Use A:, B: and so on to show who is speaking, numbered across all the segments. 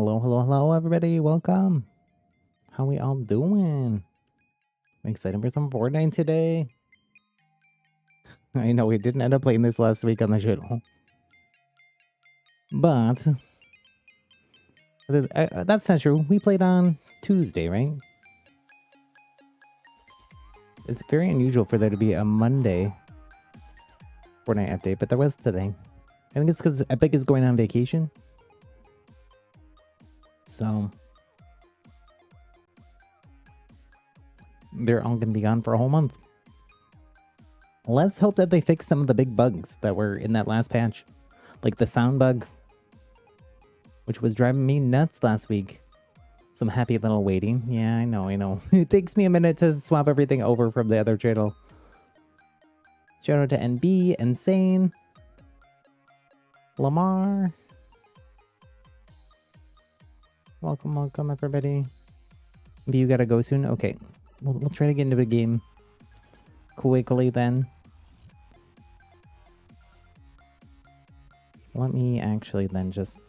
A: Hello, hello, hello, everybody. Welcome. How we all doing? I'm excited for some Fortnite today. I know we didn't end up playing this last week on the channel. But that's not true. We played on Tuesday, right? It's very unusual for there to be a Monday Fortnite update, but there was today. I think it's because Epic is going on vacation. So they're all going to be gone for a whole month. Let's hope that they fix some of the big bugs that were in that last patch. Like the sound bug, which was driving me nuts last week. Some happy little waiting. Yeah, I know. It takes me a minute to swap everything over from the other channel. Shout out to NB, Insane, Lamar. Welcome, everybody. Maybe you gotta go soon? Okay. We'll try to get into the game quickly then. Let me actually then just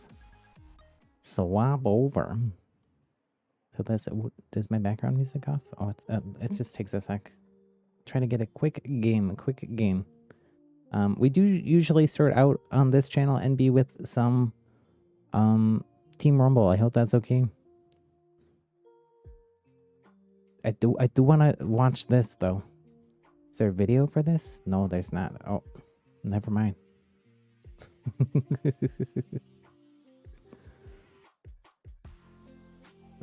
A: swap over to this. Does my background music off? Oh, it just takes a sec. Trying to get a quick game. We do usually start out on this channel and be with some Team Rumble. I hope that's okay. I do want to watch this though. Is there a video for this? No, there's not. Oh, never mind.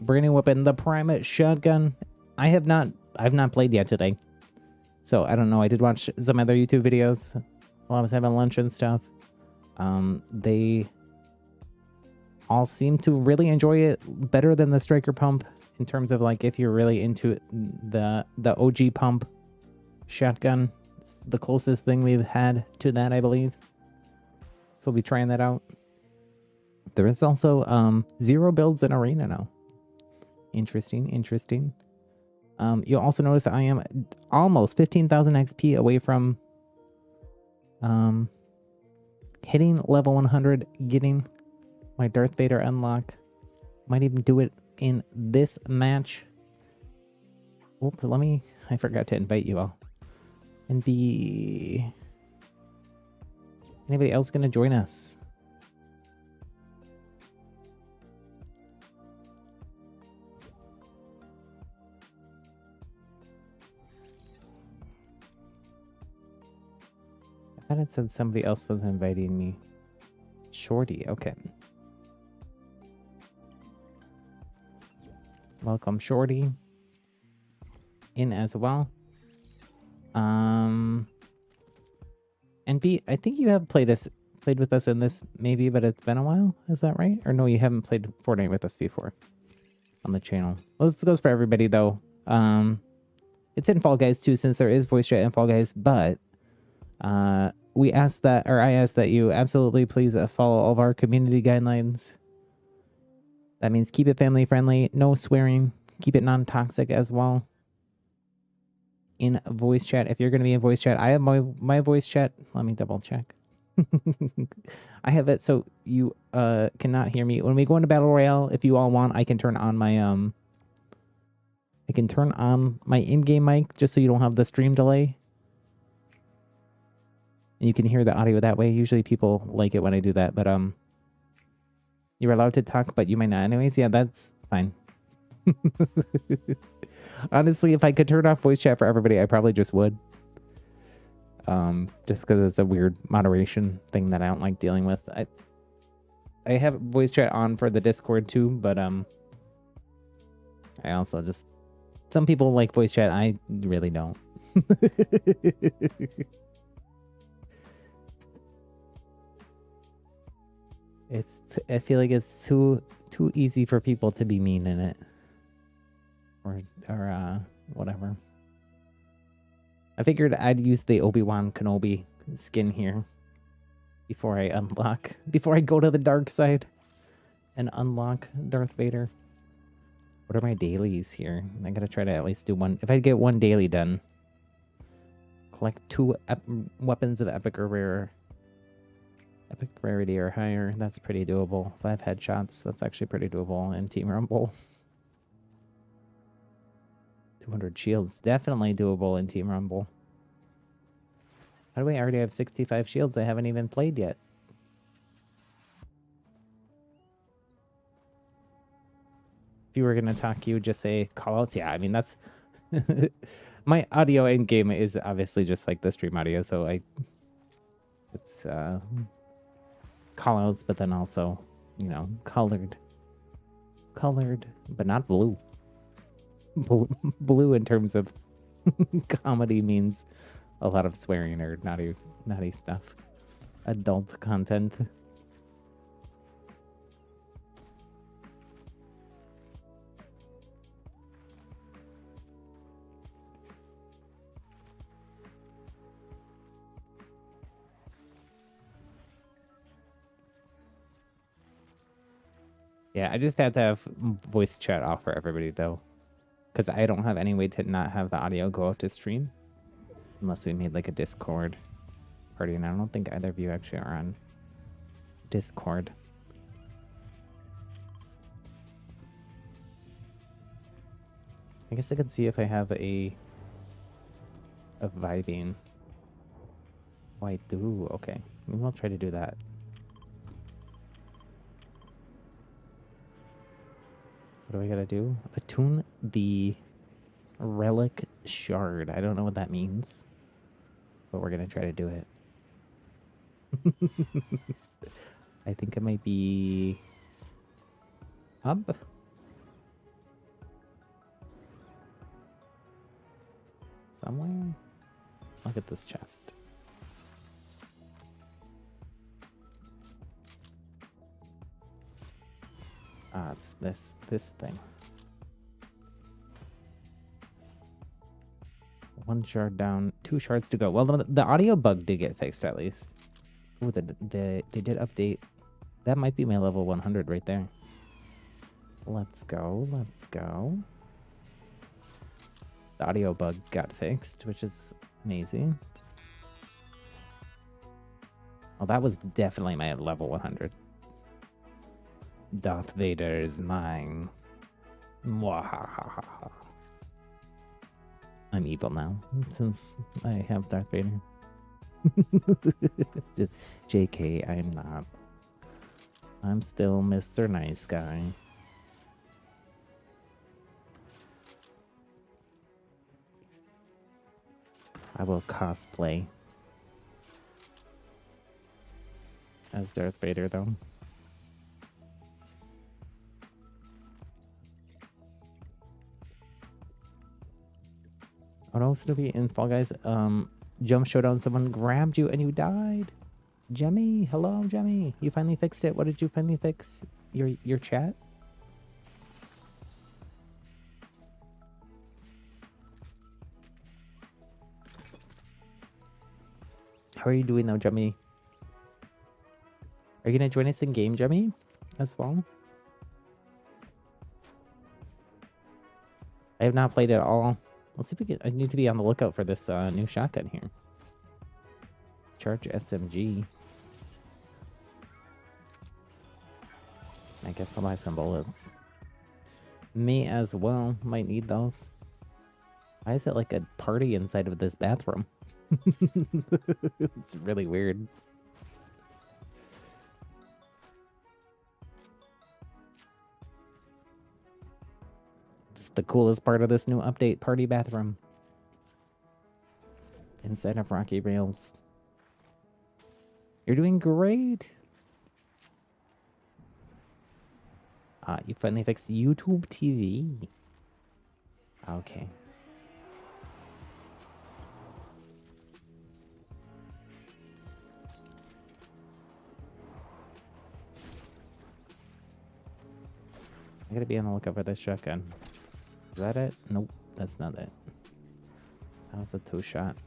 A: Branding weapon, the primate shotgun. I've not played yet today. So I don't know. I did watch some other YouTube videos while I was having lunch and stuff. They all seem to really enjoy it better than the striker pump in terms of like if you're really into it, the OG pump shotgun. It's the closest thing we've had to that, I believe. So we'll be trying that out. There is also 0 builds in arena now. Interesting. You'll also notice that I am almost 15,000 XP away from hitting level 100, getting my Darth Vader unlock. Might even do it in this match. Oops, I forgot to invite you all. And anybody else gonna join us? I thought it said somebody else was inviting me. Shorty, okay. Welcome, Shorty. In as well. And B, I think you have played with us in this maybe, but it's been a while. Is that right? Or no, you haven't played Fortnite with us before on the channel. Well, this goes for everybody though. It's in Fall Guys too, since there is voice chat in Fall Guys, but I ask that you absolutely please follow all of our community guidelines. That means keep it family friendly, no swearing, keep it non-toxic as well. In voice chat, if you're going to be in voice chat, I have my voice chat. Let me double check. I have it so you cannot hear me when we go into battle royale. If you all want, I can turn on my in-game mic just so you don't have the stream delay. And you can hear the audio that way. Usually people like it when I do that, but you're allowed to talk, but you might not anyways. Yeah, that's fine. Honestly, if I could turn off voice chat for everybody, I probably just would. Just because it's a weird moderation thing that I don't like dealing with. I have voice chat on for the Discord too, but I also just, some people like voice chat. I really don't. I feel like it's too easy for people to be mean in it. Or whatever. I figured I'd use the Obi-Wan Kenobi skin here before I go to the dark side and unlock Darth Vader. What are my dailies here? I gotta try to at least do one. If I get one daily done, collect 2 weapons of epic or rare. Epic rarity or higher. That's pretty doable. 5 headshots. That's actually pretty doable in Team Rumble. 200 shields. Definitely doable in Team Rumble. How do we already have 65 shields? I haven't even played yet. If you were going to talk, you would just say callouts. Yeah, I mean, that's... My audio in game is obviously just like the stream audio, so it's callouts, but then also, you know, colored, but not blue. Blue in terms of comedy means a lot of swearing or naughty stuff, adult content. Yeah, I just had to have voice chat off for everybody, though. Because I don't have any way to not have the audio go out to stream. Unless we made, like, a Discord party. And I don't think either of you actually are on Discord. I guess I could see if I have a vibing. Oh, I do. Okay. Maybe I'll try to do that. What do I gotta do? Attune the relic shard. I don't know what that means, but we're gonna try to do it. I think it might be hub. Somewhere. Look at this chest. Ah, it's this thing. 1 shard down, 2 shards to go. Well, the audio bug did get fixed at least. Oh, they did update. That might be my level 100 right there. Let's go. Let's go. The audio bug got fixed, which is amazing. Well, that was definitely my level 100. Darth Vader is mine. Mwahaha. I'm evil now, since I have Darth Vader. JK, I'm not. I'm still Mr. Nice Guy. I will cosplay as Darth Vader, though. Oh no, Snoopy in Fall Guys. Jump Showdown, someone grabbed you and you died. Jemmy, hello, Jemmy. You finally fixed it. What did you finally fix? Your chat? How are you doing now, Jemmy? Are you gonna join us in game, Jemmy, as well? I have not played it at all. Let's see if we can. I need to be on the lookout for this new shotgun here. Charge SMG. I guess I'll buy some bullets. Me as well. Might need those. Why is it like a party inside of this bathroom? It's really weird. It's the coolest part of this new update, party bathroom. Inside of Rocky Rails. You're doing great. You finally fixed YouTube TV. Okay. I gotta be on the lookout for this shotgun. Is that it? Nope, that's not it. That was a 2-shot.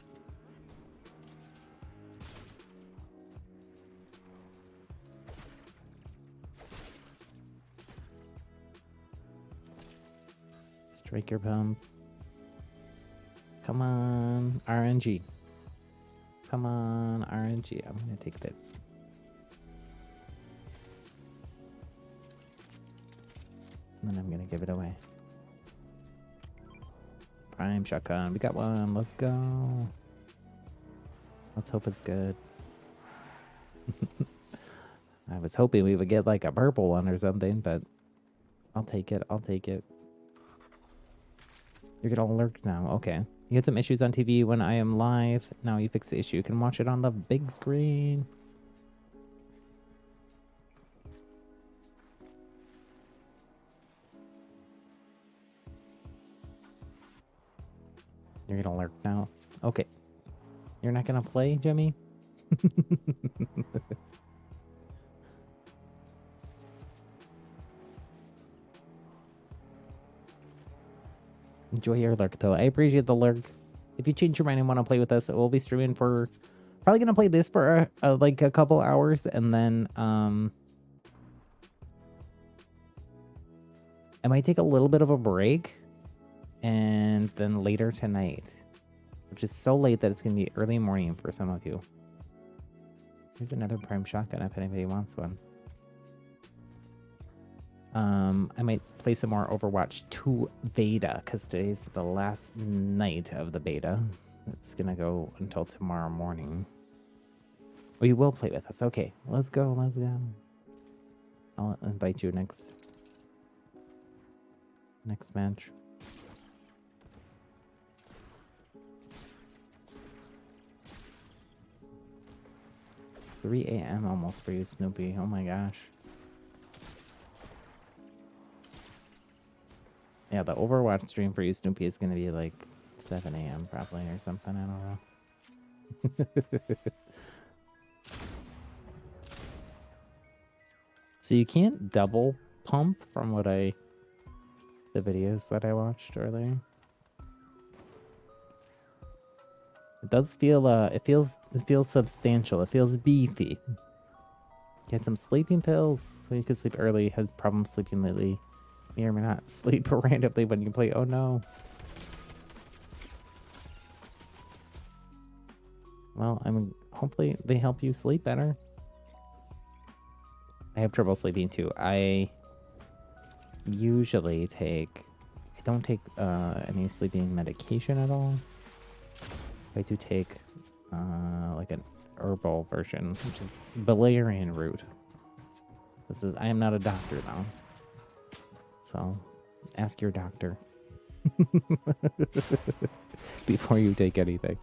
A: Striker pump. Come on, RNG. Come on, RNG. I'm gonna take that. And then I'm gonna give it away. Prime shotgun. We got one. Let's go. Let's hope it's good. I was hoping we would get like a purple one or something, but I'll take it. I'll take it. You're gonna lurk now. Okay. You had some issues on TV when I am live. Now you fix the issue. You can watch it on the big screen. You're gonna lurk now. Okay. You're not gonna play, Jimmy? Enjoy your lurk, though. I appreciate the lurk. If you change your mind and want to play with us, we'll be streaming for... Probably gonna play this for like a couple hours, and then I might take a little bit of a break, and then later tonight, which is so late that it's gonna be early morning for some of you. Here's another prime shotgun if anybody wants one. I might play some more Overwatch 2 beta, because today's the last night of the beta. It's gonna go until tomorrow morning. Oh, you will play with us. Okay, let's go, let's go. I'll invite you next match. $3 a.m. almost for you, Snoopy. Oh my gosh. Yeah, the Overwatch stream for you, Snoopy, is going to be like 7 a.m. probably or something. I don't know. So you can't double pump from what the videos that I watched earlier. It does feel it feels substantial. It feels beefy. Get some sleeping pills so you can sleep early. Had problems sleeping lately. May or may not sleep randomly when you play. Oh no. Well, I mean, hopefully they help you sleep better. I have trouble sleeping too. I usually I don't take any sleeping medication at all. I do take like an herbal version, which is valerian root. I am not a doctor though. So ask your doctor before you take anything.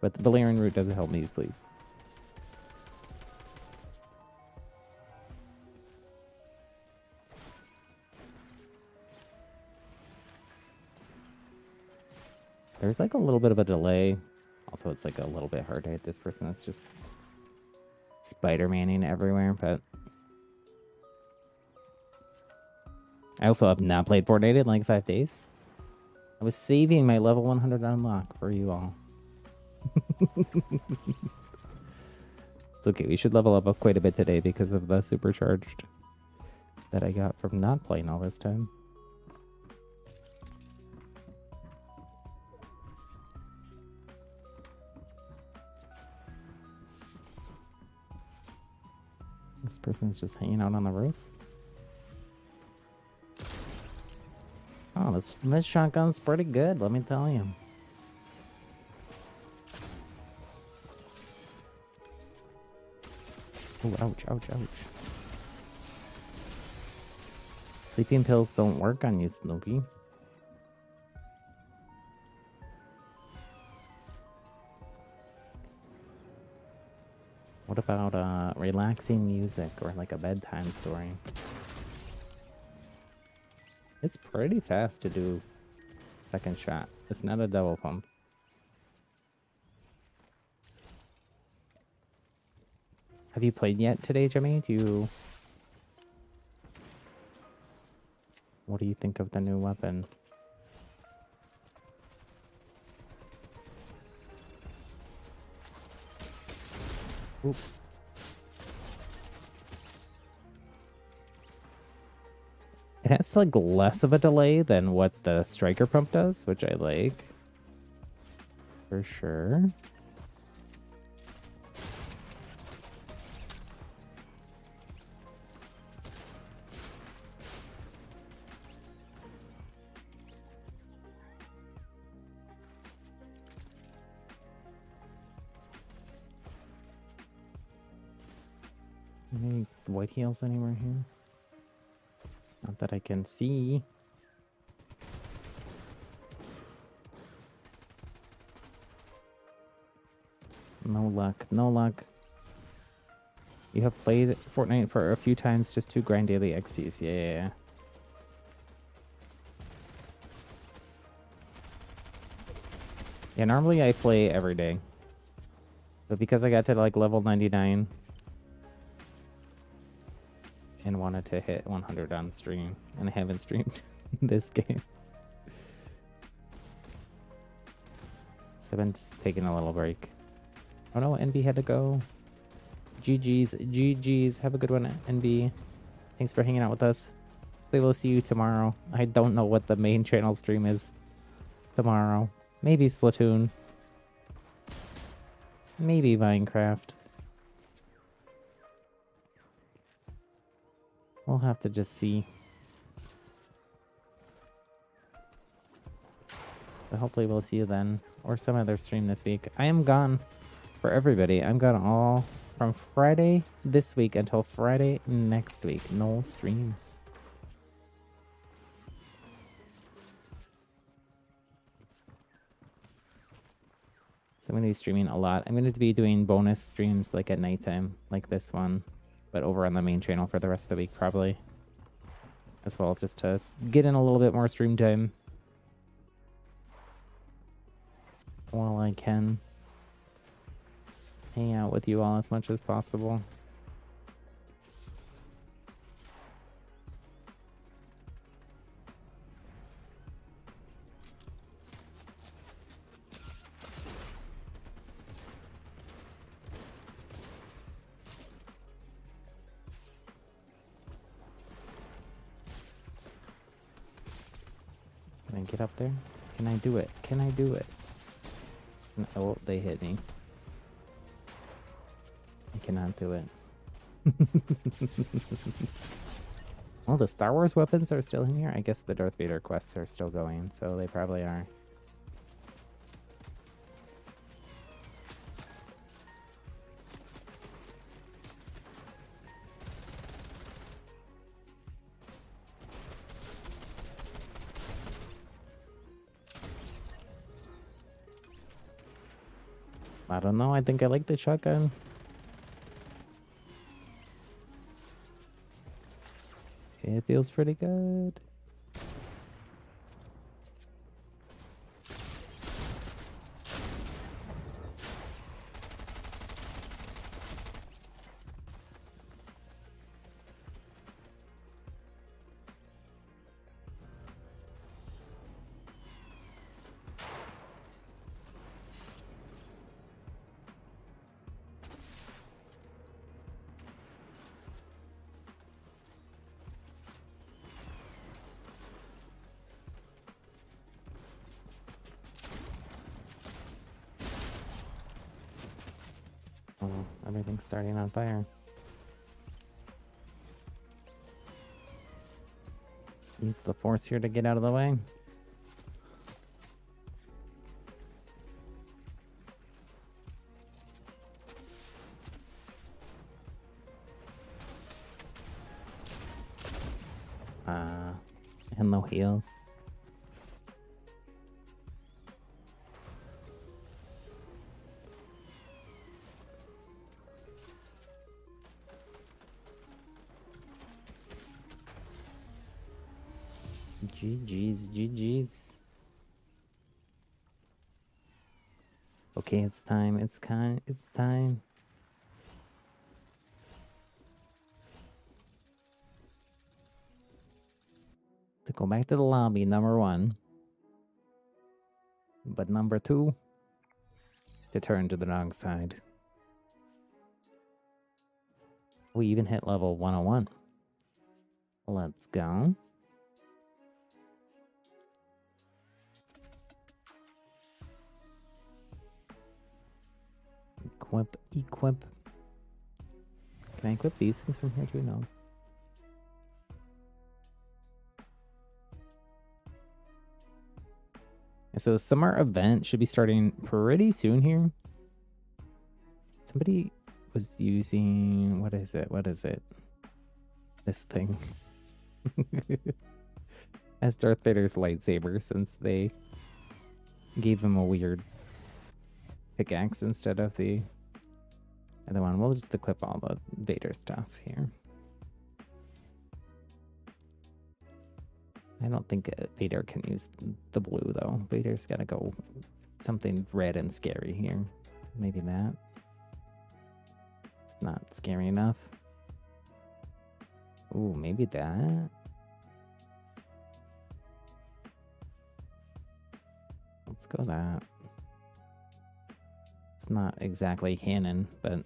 A: But the valerian root doesn't help me sleep. There's like a little bit of a delay. Also, it's like a little bit hard to hit this person. That's just Spider-Manning everywhere, but I also have not played Fortnite in like 5 days. I was saving my level 100 unlock for you all. It's okay. We should level up quite a bit today because of the supercharged that I got from not playing all this time. This person's just hanging out on the roof. Oh, this shotgun's pretty good, let me tell you. Oh, ouch, ouch, ouch. Sleeping pills don't work on you, Snoopy. What about relaxing music or like a bedtime story? It's pretty fast to do second shot. It's not a double pump. Have you played yet today, Jimmy? What do you think of the new weapon? Oop. It has like less of a delay than what the striker pump does, which I like. For sure. Any white heels anywhere here? Not that I can see. No luck, no luck. You have played Fortnite for a few times just to grind daily XPs. Yeah. Yeah, normally I play every day. But because I got to like level 99 and wanted to hit 100 on stream, and I haven't streamed this game. So I've been just taking a little break. Oh no, NB had to go. GG's. Have a good one, NB. Thanks for hanging out with us. We will see you tomorrow. I don't know what the main channel stream is tomorrow. Maybe Splatoon. Maybe Minecraft. We'll have to just see. But hopefully we'll see you then. Or some other stream this week. I am gone for everybody. I'm gone all from Friday this week until Friday next week. No streams. So I'm going to be streaming a lot. I'm going to be doing bonus streams like at nighttime, like this one, but over on the main channel for the rest of the week probably. As well, just to get in a little bit more stream time while I can hang out with you all as much as possible. Can I get up there? Can I do it? Can I do it? Oh, they hit me. I cannot do it. Well, the Star Wars weapons are still in here. I guess the Darth Vader quests are still going, so they probably are. I don't know. I think I like the shotgun. It feels pretty good. Everything's starting on fire. Use the force here to get out of the way. And no heals. GG's. Okay, it's time. It's time. To go back to the lobby, number 1. But number 2, to turn to the dark side. We even hit level 101. Let's go. Equip. Can I equip these things from here too? No. So the summer event should be starting pretty soon here. Somebody was using, what is it? This thing. As Darth Vader's lightsaber, since they gave him a weird pickaxe instead of the other one. We'll just equip all the Vader stuff here. I don't think Vader can use the blue, though. Vader's got to go something red and scary here. Maybe that. It's not scary enough. Ooh, maybe that. Let's go that. It's not exactly canon, but...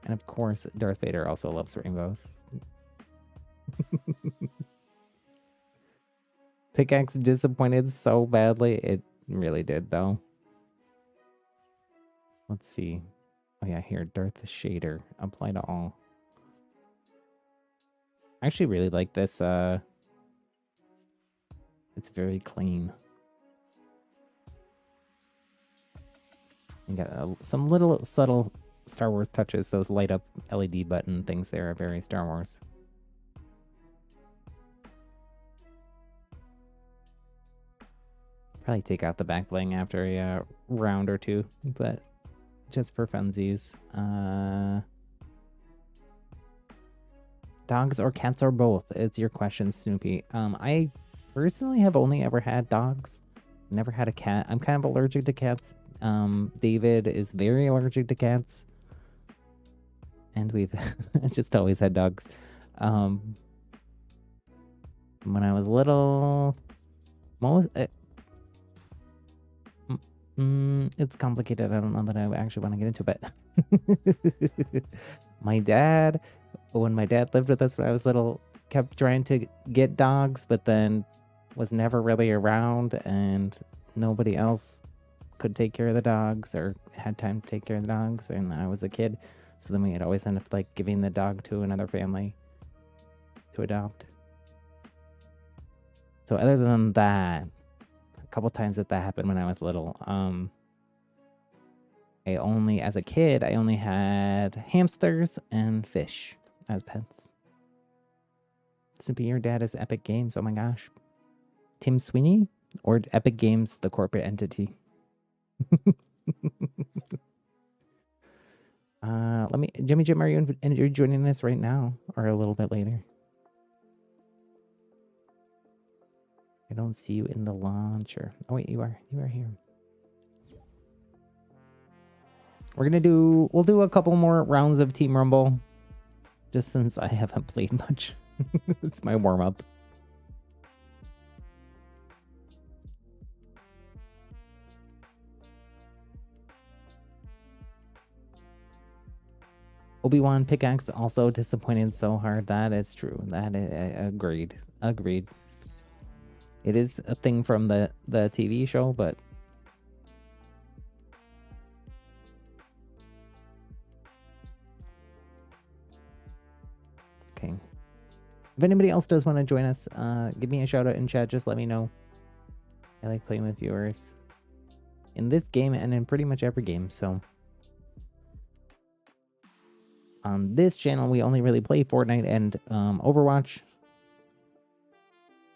A: And of course, Darth Vader also loves rainbows. Pickaxe disappointed so badly. It really did, though. Let's see. Oh yeah, here, Darth Shader. Apply to all. I actually really like this. It's very clean. You got some little subtle Star Wars touches. Those light up LED button things there are very Star Wars. Probably take out the back bling after a round or two, but just for funsies. Dogs or cats or both? It's your question, Snoopy. I personally have only ever had dogs. Never had a cat. I'm kind of allergic to cats. David is very allergic to cats. And we've just always had dogs. When I was little, it's complicated. I don't know that I actually want to get into it, but my dad, when my dad lived with us when I was little, kept trying to get dogs, but then was never really around, and nobody else could take care of the dogs or had time to take care of the dogs, and I was a kid, so then we'd always end up like giving the dog to another family to adopt. So other than that, a couple times that happened when I was little. As a kid, I only had hamsters and fish as pets. Snoopy, your dad is Epic Games. Oh my gosh. Tim Sweeney or Epic Games, the corporate entity? Jimmy Jim, are you joining us right now or a little bit later? I don't see you in the launcher. Oh wait, you are here. We'll do a couple more rounds of Team Rumble, just since I haven't played much. It's my warm-up. Obi-Wan pickaxe also disappointed so hard. That is true. That is, agreed. It is a thing from the TV show, but okay. If anybody else does want to join us, give me a shout out in chat. Just let me know. I like playing with viewers in this game and in pretty much every game. So on this channel, we only really play Fortnite and Overwatch.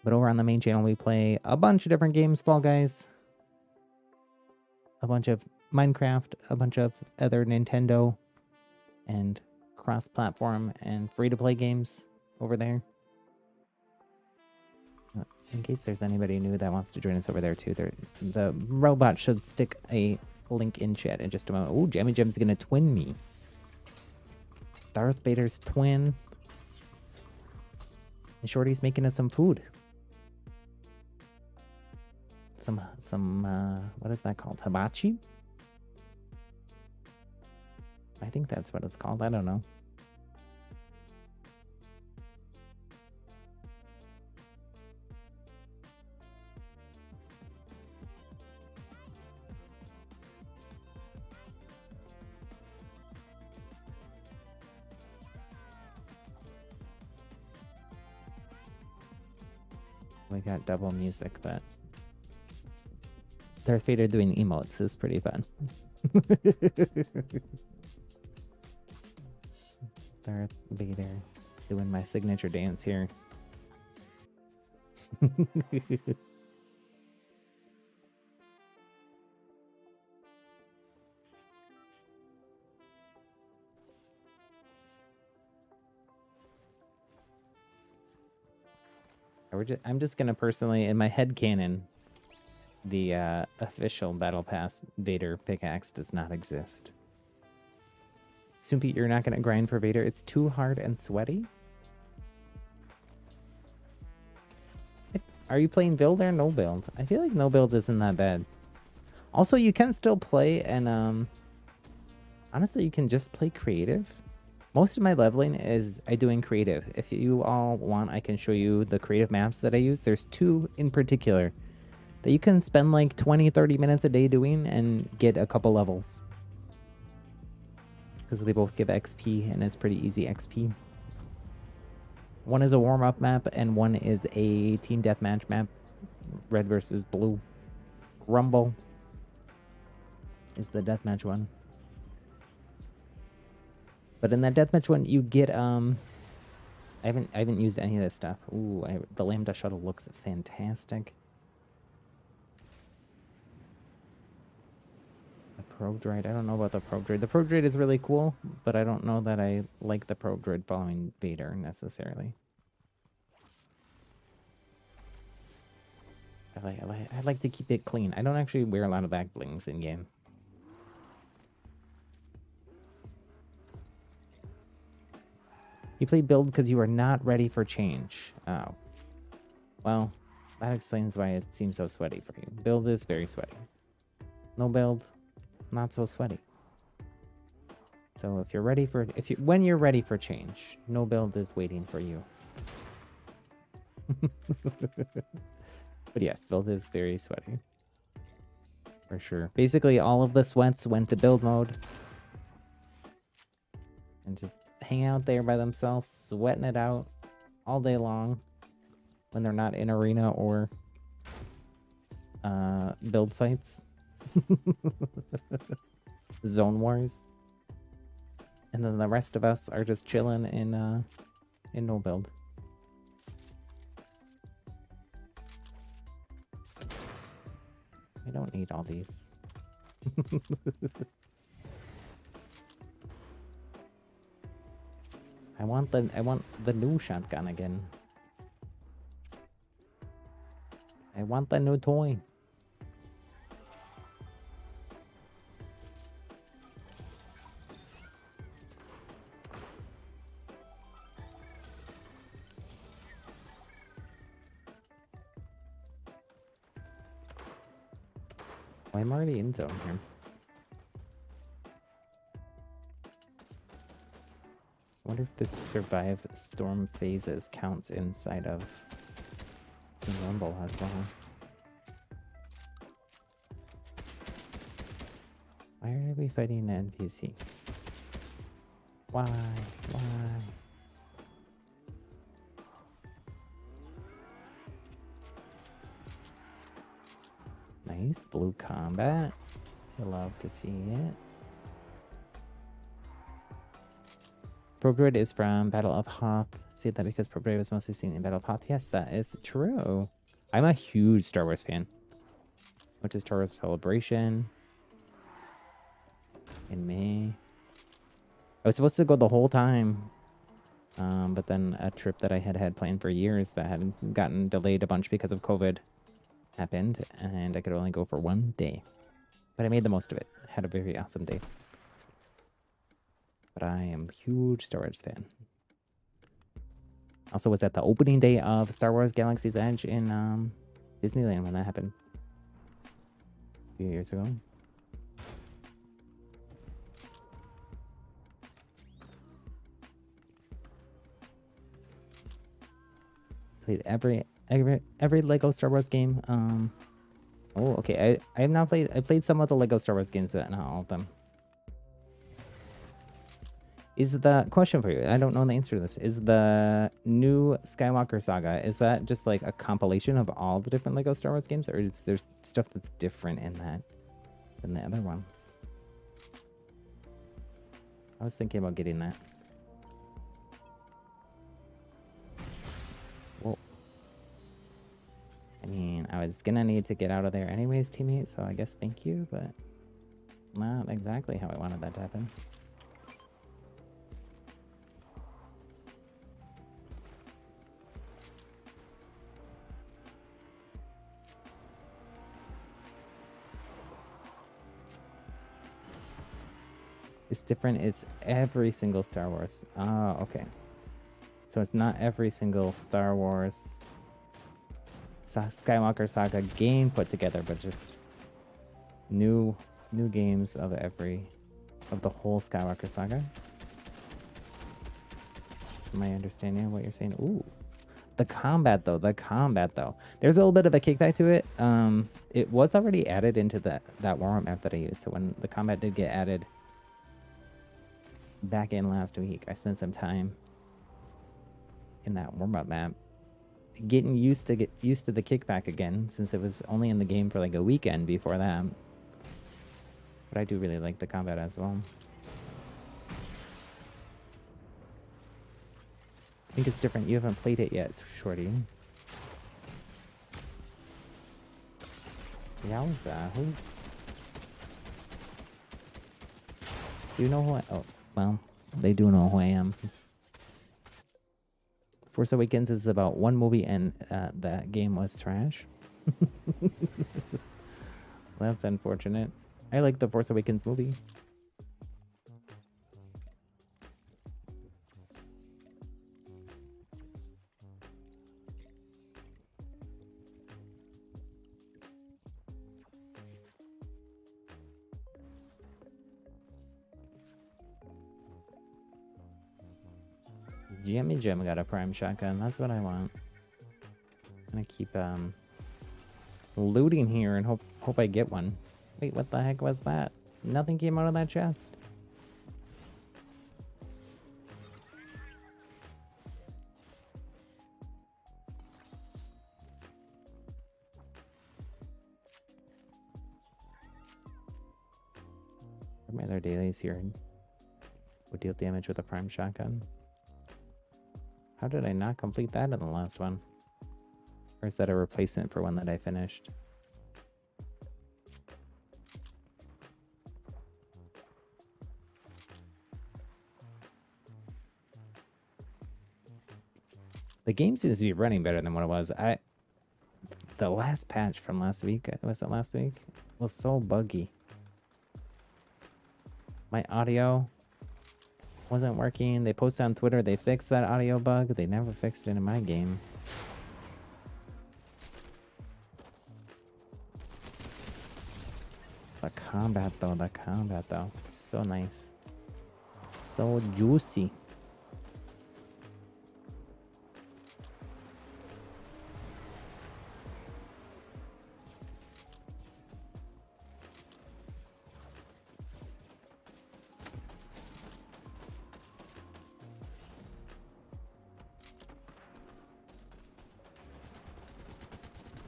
A: But over on the main channel, we play a bunch of different games. Fall Guys, a bunch of Minecraft, a bunch of other Nintendo and cross-platform and free-to-play games over there. In case there's anybody new that wants to join us over there too, the robot should stick a link in chat in just a moment. Oh, Jammy Jim's gonna twin me. Darth Vader's twin. And Shorty's making us some food. Some what is that called? Hibachi? I think that's what it's called. I don't know. We got double music, but Darth Vader doing emotes is pretty fun. Darth Vader doing my signature dance here. I'm just gonna personally, in my head canon, the official Battle Pass Vader pickaxe does not exist. Soompi, you're not gonna grind for Vader. It's too hard and sweaty. Are you playing build or no build? I feel like no build isn't that bad. Also, you can still play, and honestly, you can just play creative. Most of my leveling is I doing creative. If you all want, I can show you the creative maps that I use. There's two in particular that you can spend like 20-30 minutes a day doing and get a couple levels. Because they both give XP, and it's pretty easy XP. One is a warm-up map, and one is a team deathmatch map. Red versus blue. Rumble is the deathmatch one. But in that deathmatch one, you get I haven't used any of this stuff. Ooh, the Lambda shuttle looks fantastic. The probe droid. I don't know about the probe droid. The probe droid is really cool, but I don't know that I like the probe droid following Vader necessarily. I like to keep it clean. I don't actually wear a lot of back blings in game. You play build because you are not ready for change. Oh. Well, that explains why it seems so sweaty for you. Build is very sweaty. No build, not so sweaty. So if you're ready for when you're ready for change, no build is waiting for you. But yes, build is very sweaty. For sure. Basically all of the sweats went to build mode. And just hang out there by themselves, sweating it out all day long when they're not in arena or build fights. Zone wars. And then the rest of us are just chilling in no build. I don't need all these. I want the new shotgun again. I want the new toy. Well, I'm already in zone here. I wonder if this survive storm phases counts inside of the Rumble as well. Why are we fighting an NPC? Why? Why? Nice blue combat. I love to see it. Probe droid is from Battle of Hoth. See that because Probe droid was mostly seen in Battle of Hoth. Yes, that is true. I'm a huge Star Wars fan. Which is Star Wars Celebration in May. I was supposed to go the whole time, but then a trip that I had planned for years that had gotten delayed a bunch because of COVID happened, and I could only go for one day. But I made the most of it. I had a very awesome day. But I am a huge Star Wars fan. Also was at the opening day of Star Wars Galaxy's Edge in Disneyland when that happened. A few years ago. Played every Lego Star Wars game. Oh, okay. I have not played. I played some of the Lego Star Wars games, but not all of them. Is the question for you? I don't know the answer to this. Is the new Skywalker Saga, is that just like a compilation of all the different Lego Star Wars games, or is there stuff that's different in that than the other ones? I was thinking about getting that. Whoa. I mean, I was gonna need to get out of there anyways, teammate, so I guess thank you, but not exactly how I wanted that to happen. It's different. It's every single Star Wars. Oh, okay. So it's not every single Star Wars Skywalker Saga game put together, but just new games of the whole Skywalker Saga. That's my understanding of what you're saying. Ooh, the combat though. There's a little bit of a kickback to it. It was already added into that warm-up map that I used. So when the combat did get added back in last week, I spent some time in that warm-up map getting used to the kickback again, since it was only in the game for like a weekend before that. But I do really like the combat as well. I think it's different. You haven't played it yet, Shorty. Yowza, do you know who oh, well, they do know who I am. Force Awakens is about one movie, and that game was trash. That's unfortunate. I like the Force Awakens movie. Jimmy Jim got a prime shotgun. That's what I want. I'm gonna keep looting here and hope I get one. Wait, what the heck was that? Nothing came out of that chest. What are my other dailies here? Would deal damage with a prime shotgun. How did I not complete that in the last one? Or is that a replacement for one that I finished? The game seems to be running better than what it was. The last patch from last week, was it last week? Was so buggy. My audio wasn't working. They posted on Twitter they fixed that audio bug. They never fixed it in my game. The combat though, so nice, so juicy.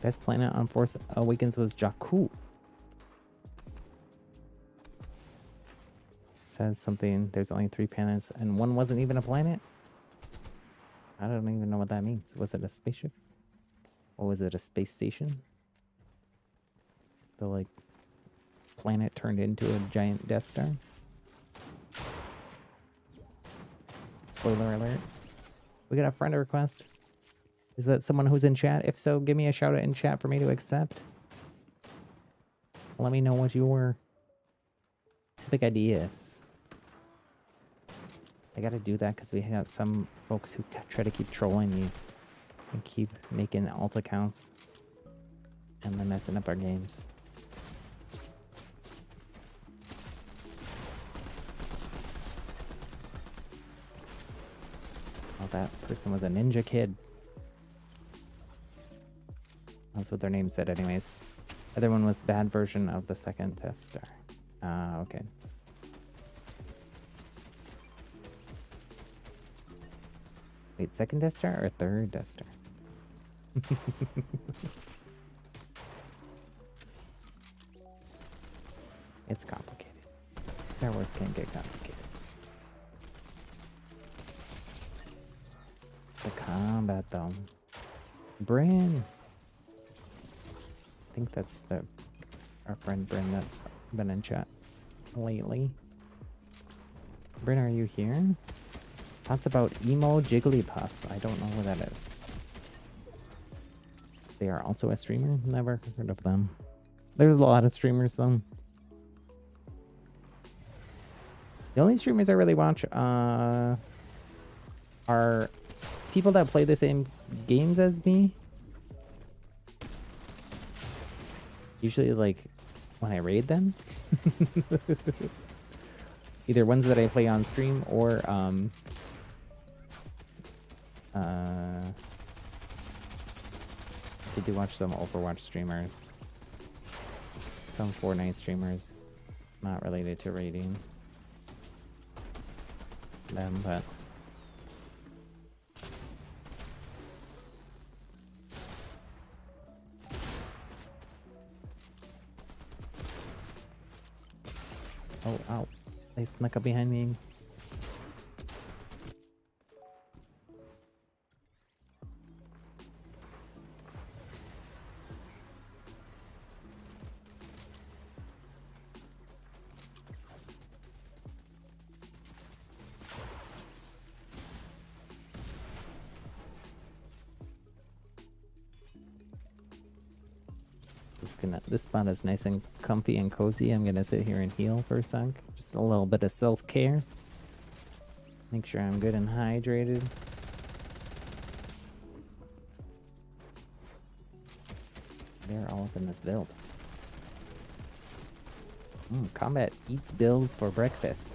A: Best planet on Force Awakens was Jakku. Says something, there's only 3 planets and one wasn't even a planet? I don't even know what that means. Was it a spaceship? Or was it a space station? The like planet turned into a giant Death Star? Spoiler alert. We got a friend request. Is that someone who's in chat? If so, give me a shout out in chat for me to accept. Let me know what your big idea is. I gotta do that because we have some folks who try to keep trolling you and keep making alt accounts and then messing up our games. Oh, that person was a ninja kid. That's what their name said anyways. Other one was bad version of the second test star. Ah, okay. Wait, second Death Star or third Death Star? It's complicated. Star Wars can get complicated. The combat though. Bryn. I think that's our friend Bryn that's been in chat lately. Bryn, are you here? Thoughts about emo Jigglypuff. I don't know who that is. They are also a streamer? Never heard of them. There's a lot of streamers though. The only streamers I really watch are people that play the same games as me. Usually like when I raid them. Either ones that I play on stream or I do watch some Overwatch streamers. Some Fortnite streamers. Not related to raiding them, but oh, ow. They snuck up behind me. This spot is nice and comfy and cozy. I'm gonna sit here and heal for a sec. Just a little bit of self-care. Make sure I'm good and hydrated. They're all up in this build. Combat eats bills for breakfast.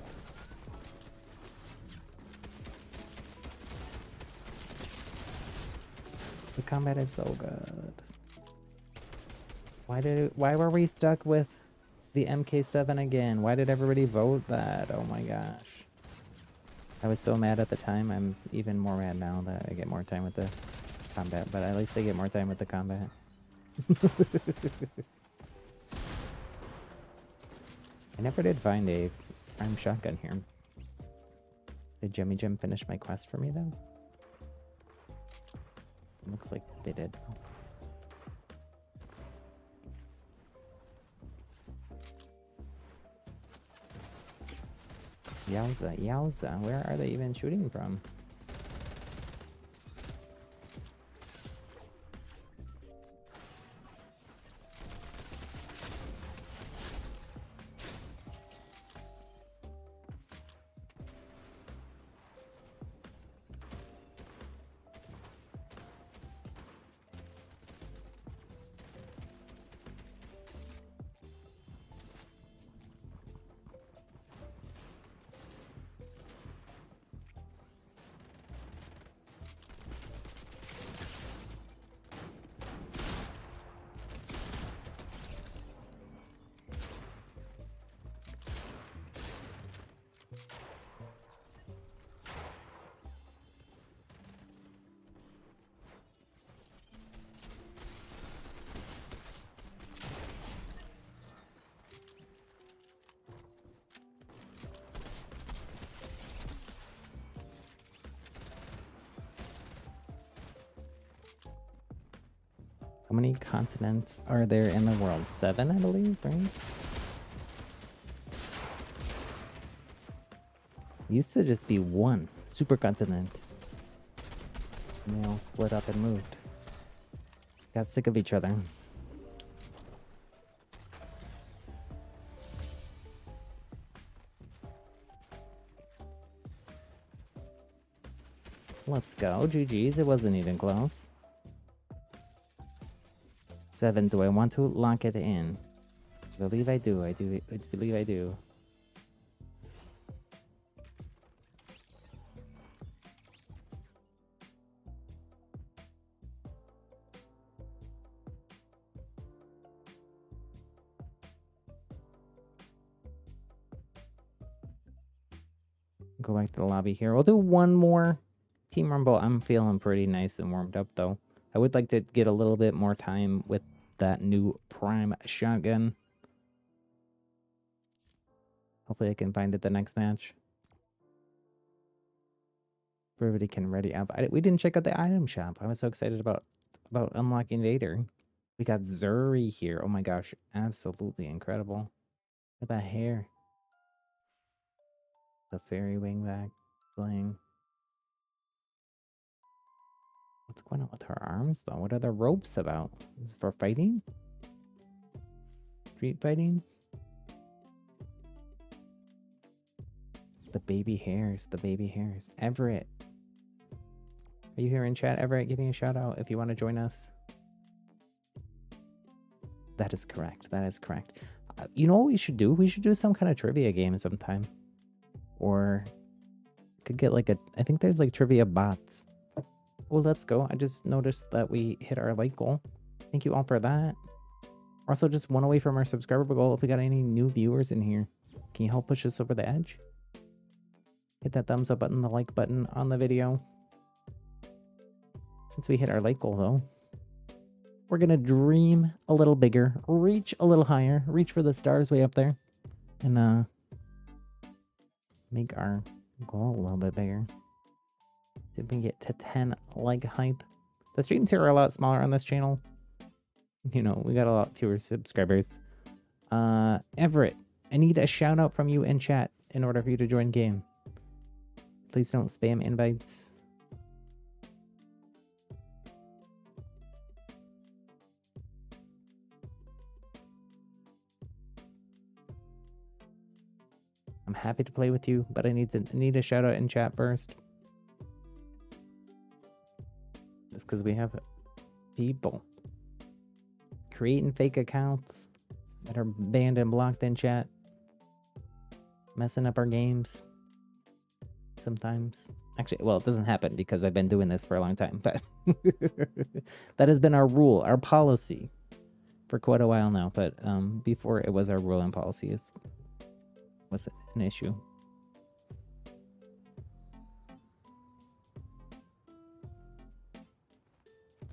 A: The combat is so good. Why were we stuck with the MK7 again? Why did everybody vote that? Oh my gosh. I was so mad at the time. I'm even more mad now that I get more time with the combat, but at least I get more time with the combat. I never did find a prime shotgun here. Did Jimmy Jim finish my quest for me though? Looks like they did. Yowza, yowza. Where are they even shooting from? How many continents are there in the world? 7, I believe, right? Used to just be one supercontinent. And they all split up and moved. Got sick of each other. Let's go. GG's. It wasn't even close. 7. Do I want to lock it in? I believe I do. I believe I do. Go back to the lobby here. We'll do one more Team Rumble. I'm feeling pretty nice and warmed up though. I would like to get a little bit more time with that new prime shotgun. Hopefully I can find it the next match. Everybody can ready up. We didn't check out the item shop. I was so excited about unlocking Vader. We got Zuri here. Oh my gosh, absolutely incredible. Look at that hair. The fairy wingback bling. What's going on with her arms though? What are the ropes about? Is it for fighting? Street fighting? The baby hairs, the baby hairs. Everett. Are you here in chat? Everett, give me a shout out if you want to join us. That is correct. That is correct. You know what we should do? We should do some kind of trivia game sometime. Or could get like I think there's like trivia bots. Well, let's go. I just noticed that we hit our like goal. Thank you all for that. We're also just one away from our subscriber goal. If we got any new viewers in here, can you help push us over the edge? Hit that thumbs up button, the like button on the video. Since we hit our like goal though, we're gonna dream a little bigger, reach a little higher, reach for the stars way up there, and make our goal a little bit bigger. See if we can get to 10 like hype. The streams here are a lot smaller on this channel. You know, we got a lot fewer subscribers. Everett, I need a shout out from you in chat in order for you to join game. Please don't spam invites. I'm happy to play with you, but I need a shout out in chat first. Just because we have people creating fake accounts that are banned and blocked in chat, messing up our games sometimes. Actually, well, it doesn't happen because I've been doing this for a long time, but that has been our rule, our policy for quite a while now. But before it was our rule and policy was an issue.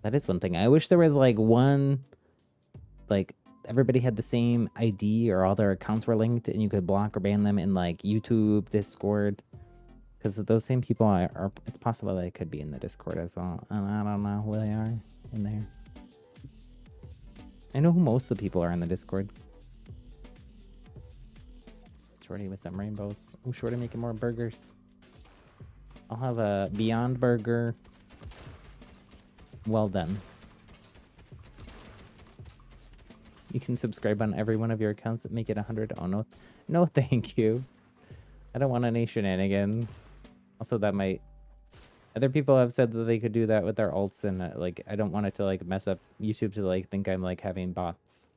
A: That is one thing. I wish there was like one, like everybody had the same ID or all their accounts were linked and you could block or ban them in like YouTube, Discord. Because those same people are, it's possible they could be in the Discord as well. And I don't know who they are in there. I know who most of the people are in the Discord. Shorty with some rainbows. Oh, Shorty making more burgers. I'll have a Beyond Burger. Well done. You can subscribe on every one of your accounts that make it 100. Oh, no. No, thank you. I don't want any shenanigans. Also, that might... Other people have said that they could do that with their alts, and like, I don't want it to like mess up YouTube to like think I'm like having bots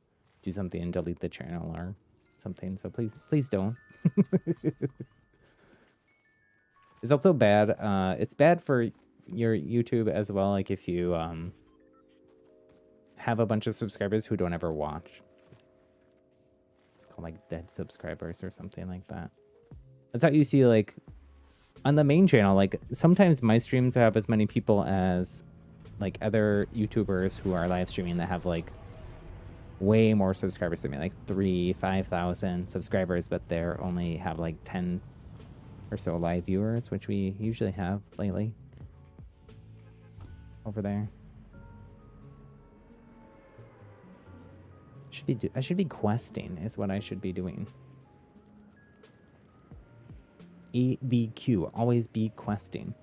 A: do something and delete the channel or something. So please don't. It's also bad. It's bad for your YouTube as well. Like if you have a bunch of subscribers who don't ever watch. It's called like dead subscribers or something like that. That's how you see like on the main channel, like sometimes my streams have as many people as like other YouTubers who are live streaming that have like way more subscribers than me, like 5,000 subscribers, but they're only have like 10 or so live viewers, which we usually have lately over there. I should be questing is what I should be doing. EBQ, always be questing.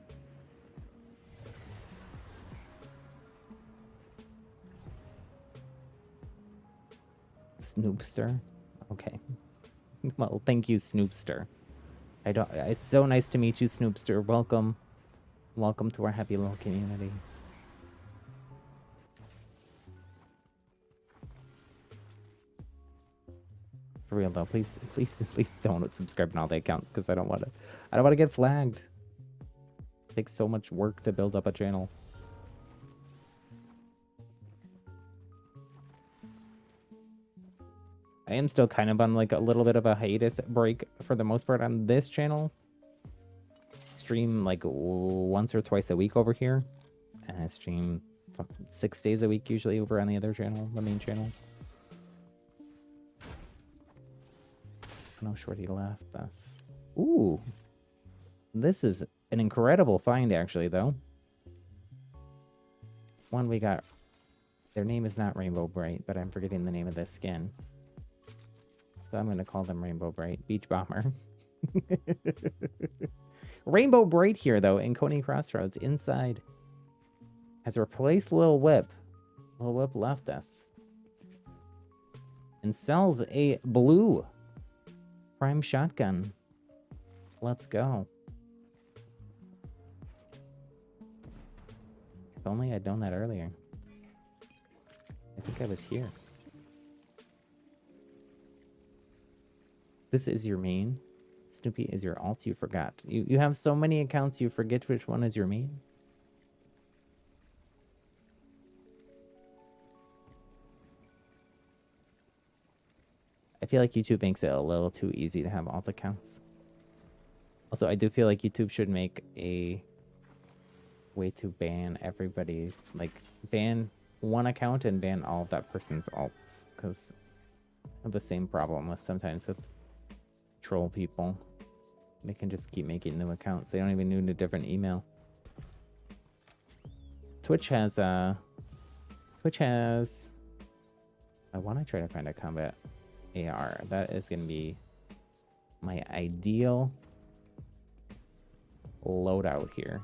A: Snoopster. Okay. Well, thank you, Snoopster. It's so nice to meet you, Snoopster. Welcome. Welcome to our happy little community. For real though, please don't subscribe to all the accounts because I don't want to get flagged. It takes so much work to build up a channel. I am still kind of on like a little bit of a hiatus break for the most part on this channel. Stream like once or twice a week over here, and I stream 6 days a week usually over on the other channel, the main channel. No, Shorty left us. Ooh, this is An incredible find, actually, though. One we got... Their name is not Rainbow Bright, but I'm forgetting the name of this skin. So I'm going to call them Rainbow Bright. Beach Bomber. Rainbow Bright here, though, in Coney Crossroads, inside, has replaced Little Whip. Little Whip left us. And sells a blue prime shotgun. Let's go. If only I'd known that earlier. I think I was here. This is your main. Snoopy is your alt. You forgot. You have so many accounts you forget which one is your main. I feel like YouTube makes it a little too easy to have alt accounts. Also, I do feel like YouTube should make a way to ban everybody's, like, ban one account and ban all of that person's alts, because I have the same problem with sometimes with troll people. They can just keep making new accounts. They don't even need a different email. Twitch has I want to try to find a combat AR. That is going to be my ideal loadout here.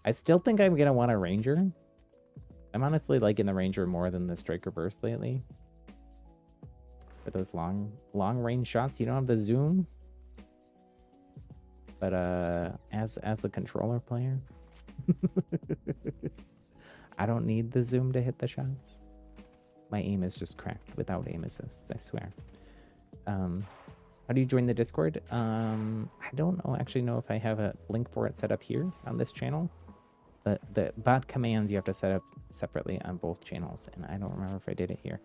A: I still think I'm going to want a Ranger. I'm honestly liking the Ranger more than the Striker Burst lately. For those long range shots, you don't have the zoom. But as a controller player, I don't need the zoom to hit the shots. My aim is just cracked without aim assist, I swear. How do you join the Discord? I don't actually know if I have a link for it set up here on this channel. The bot commands you have to set up separately on both channels, and I don't remember if I did it here.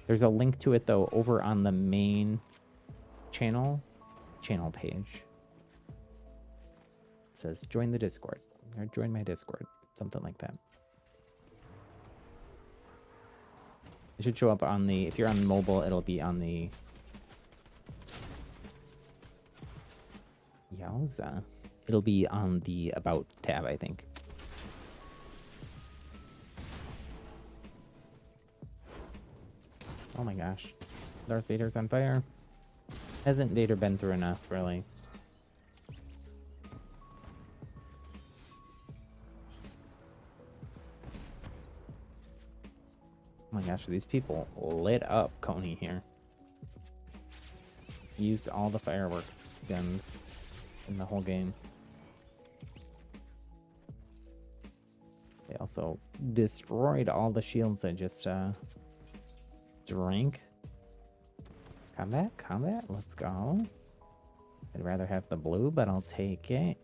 A: There's a link to it, though, over on the main channel page. It says join the Discord, or join my Discord, something like that. It should show up on the, if you're on mobile, it'll be on the, yowza. It'll be on the About tab, I think. Oh my gosh. Darth Vader's on fire. Hasn't Vader been through enough, really? Oh my gosh, these people lit up Coney here. Used all the fireworks guns in the whole game. They also destroyed all the shields I just drank. Combat, let's go. I'd rather have the blue, but I'll take it.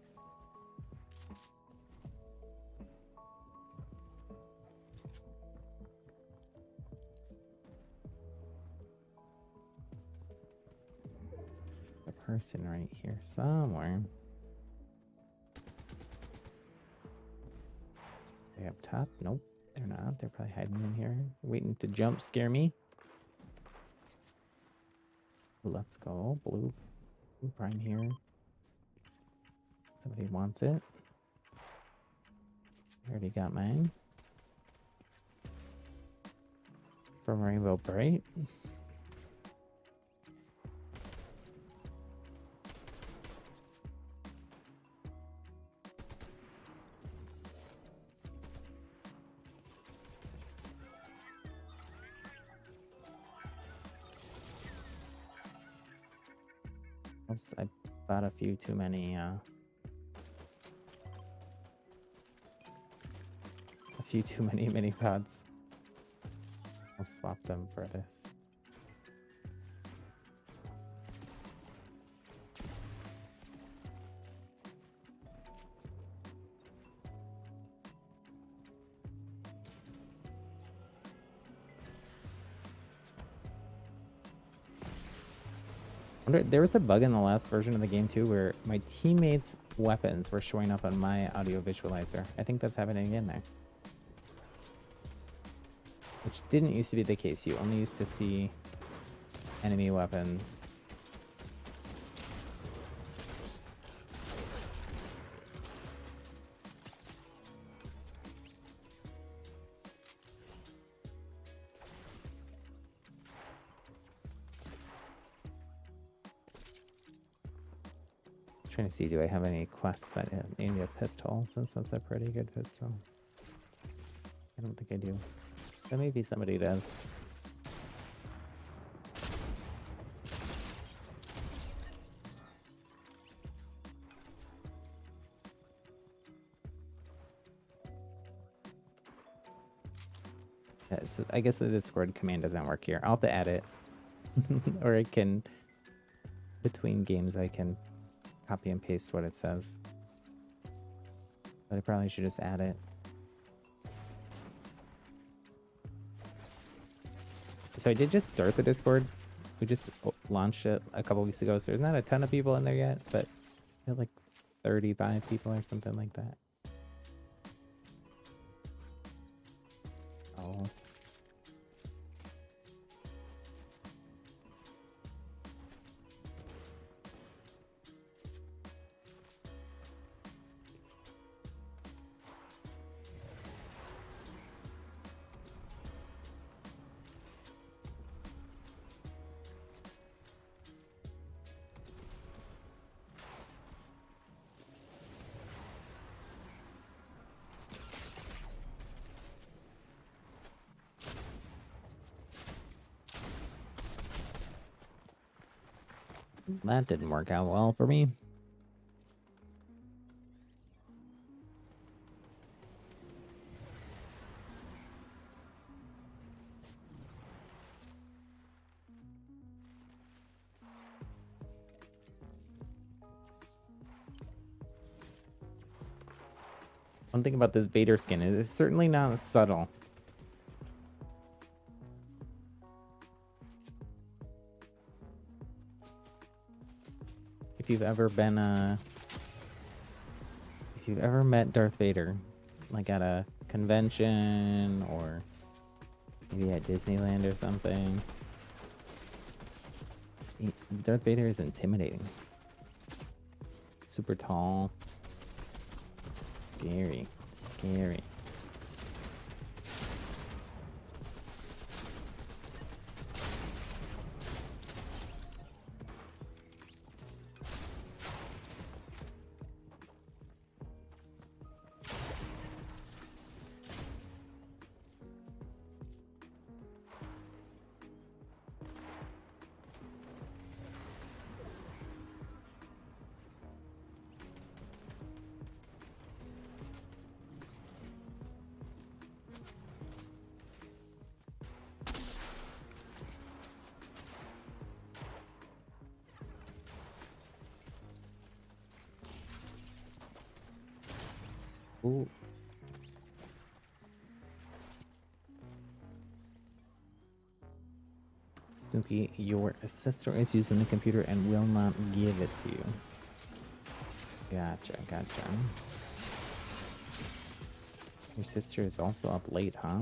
A: A person right here somewhere. They up top? Nope, they're not. They're probably hiding in here, waiting to jump scare me. Let's go. Blue prime here. Somebody wants it. I already got mine. From Rainbow Bright. I bought a few too many mini pods. I'll swap them for this. There was a bug in the last version of the game too where my teammates' weapons were showing up on my audio visualizer. I think that's happening again there. Which didn't used to be the case. You only used to see enemy weapons Trying to see, do I have any quests that need a pistol, since that's a pretty good pistol. I don't think I do. But maybe somebody does. Yeah, so I guess the Discord command doesn't work here. I'll have to add it. Or I can, between games, I can copy and paste what it says. But I probably should just add it. So I did just start the Discord. We just launched it a couple weeks ago, so there's not a ton of people in there yet, but we have like 35 people or something like that. Oh. That didn't work out well for me. One thing about this Vader skin is it's certainly not subtle. If you've ever been if you've ever met Darth Vader, like at a convention or maybe at Disneyland or something, Darth Vader is intimidating. Super tall. Scary. Scary. Ooh. Snooky, your sister is using the computer and will not give it to you. Gotcha, gotcha. Your sister is also up late, huh?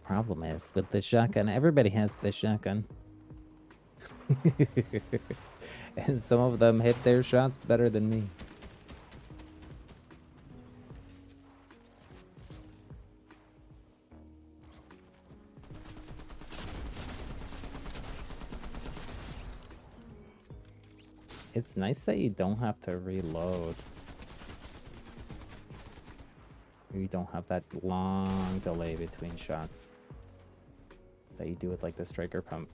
A: Problem is with the shotgun, everybody has the shotgun. And some of them hit their shots better than me. It's nice that you don't have to reload. You don't have that long delay between shots that you do with like the striker pump.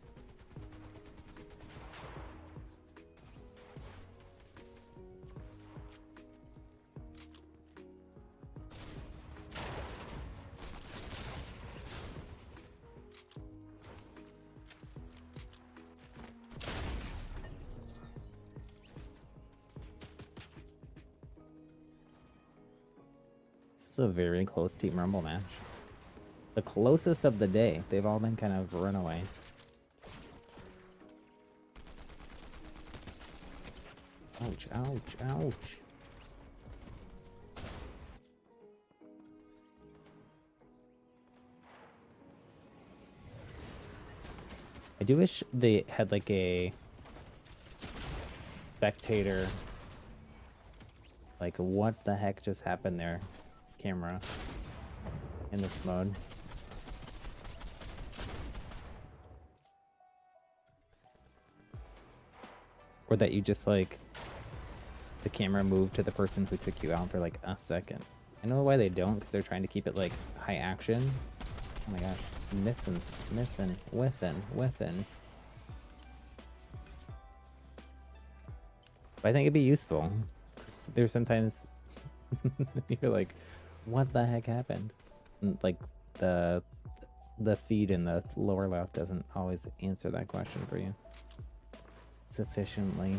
A: This is a very close Team Rumble match. The closest of the day. They've all been kind of run away. Ouch, ouch, ouch. I do wish they had like a spectator, like what the heck just happened there, camera in this mode. Or that you just like the camera moved to the person who took you out for like a second. I know why they don't, because they're trying to keep it like high action. Oh my gosh, missing, whiffing. But I think it'd be useful. 'Cause there's sometimes you're like, what the heck happened? And like the feed in the lower left doesn't always answer that question for you sufficiently.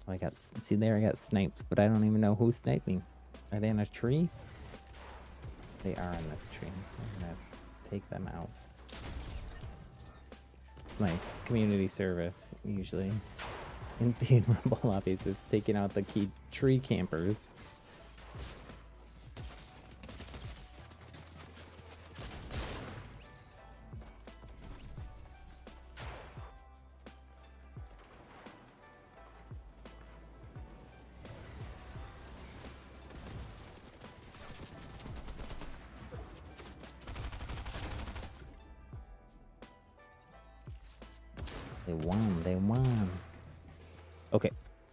A: Oh, I got, see there, I got sniped, but I don't even know who sniped me. Are they in a tree? They are in this tree. I'm gonna take them out. It's my community service, usually. Indeed, Rumble Lobbies is taking out the key tree campers. They won. Okay,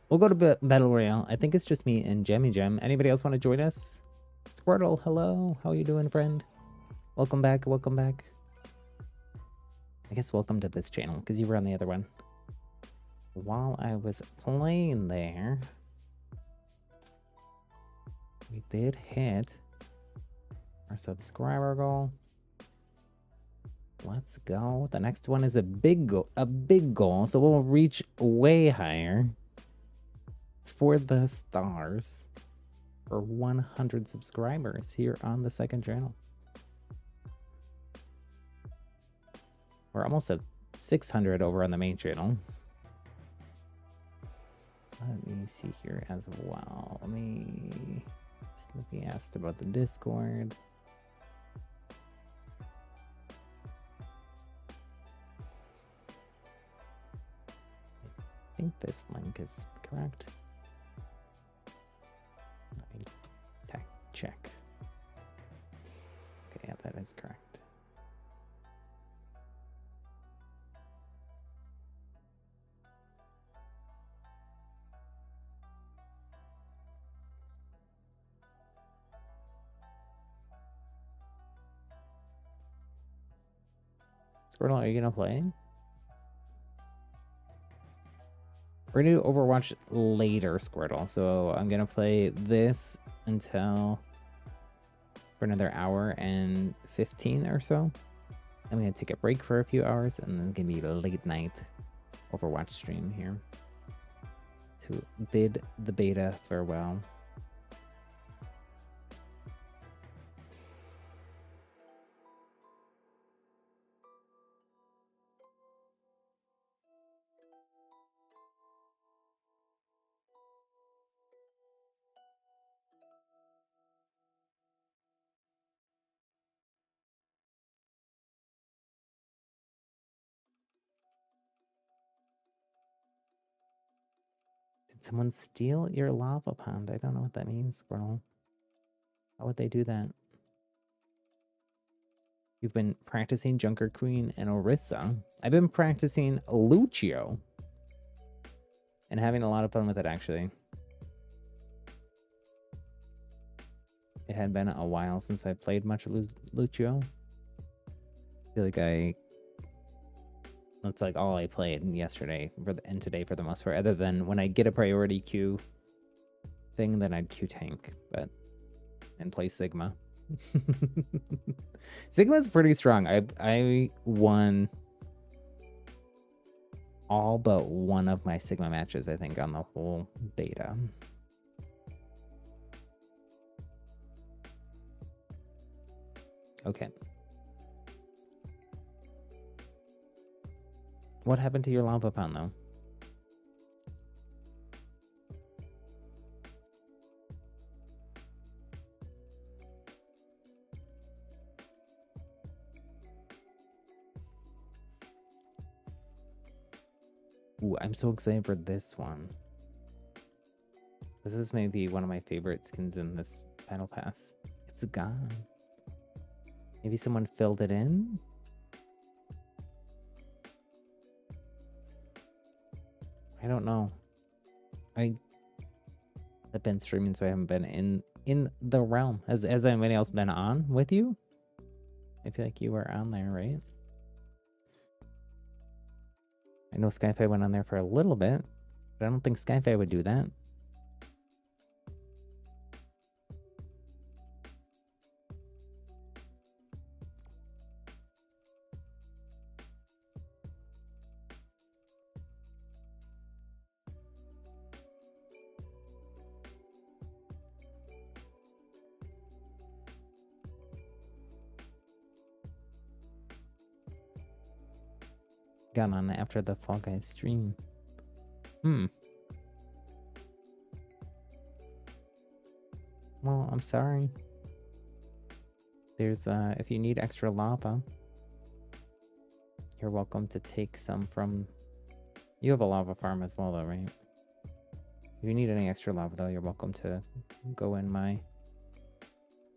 A: we'll go to Battle Royale. I think it's just me and Jemmy Gem. Anybody else want to join us? Squirtle, hello. How are you doing, friend? Welcome back, welcome back. I guess welcome to this channel, because you were on the other one. While I was playing there, we did hit our subscriber goal. Let's go. The next one is a big goal, so we'll reach way higher for the stars for 100 subscribers here on the second channel. We're almost at 600 over on the main channel. Let me see here as well. Snippy asked about the Discord. I think this link is correct. Let me check. Okay, yeah, that is correct. Squirtle, are you gonna play? We're gonna do Overwatch later, Squirtle. So I'm gonna play this until for another hour and 15 or so. I'm gonna take a break for a few hours, and then it's gonna be a late night Overwatch stream here to bid the beta farewell. Did someone steal your lava pond? I don't know what that means, Squirrel. How would they do that? You've been practicing Junker Queen and Orisa. I've been practicing Lucio and having a lot of fun with it, actually. It had been a while since I played much Lucio. I feel like that's like all I played yesterday and today for the most part, other than when I get a priority queue thing, then I'd queue tank, and play Sigma. Sigma's pretty strong. I won all but one of my Sigma matches, I think, on the whole beta. Okay. What happened to your lava pond, though? Ooh, I'm so excited for this one. This is maybe one of my favorite skins in this battle pass. It's gone. Maybe someone filled it in? I don't know. I've been streaming, so I haven't been in the realm. Has anybody else been on with you? I feel like you were on there, right? I know Skyfi went on there for a little bit, but I don't think Skyfi would do that. Got on after the Fall Guys stream. Well, I'm sorry. There's if you need extra lava, you're welcome to take some from. You have a lava farm as well, though, right? If you need any extra lava, though, you're welcome to go in my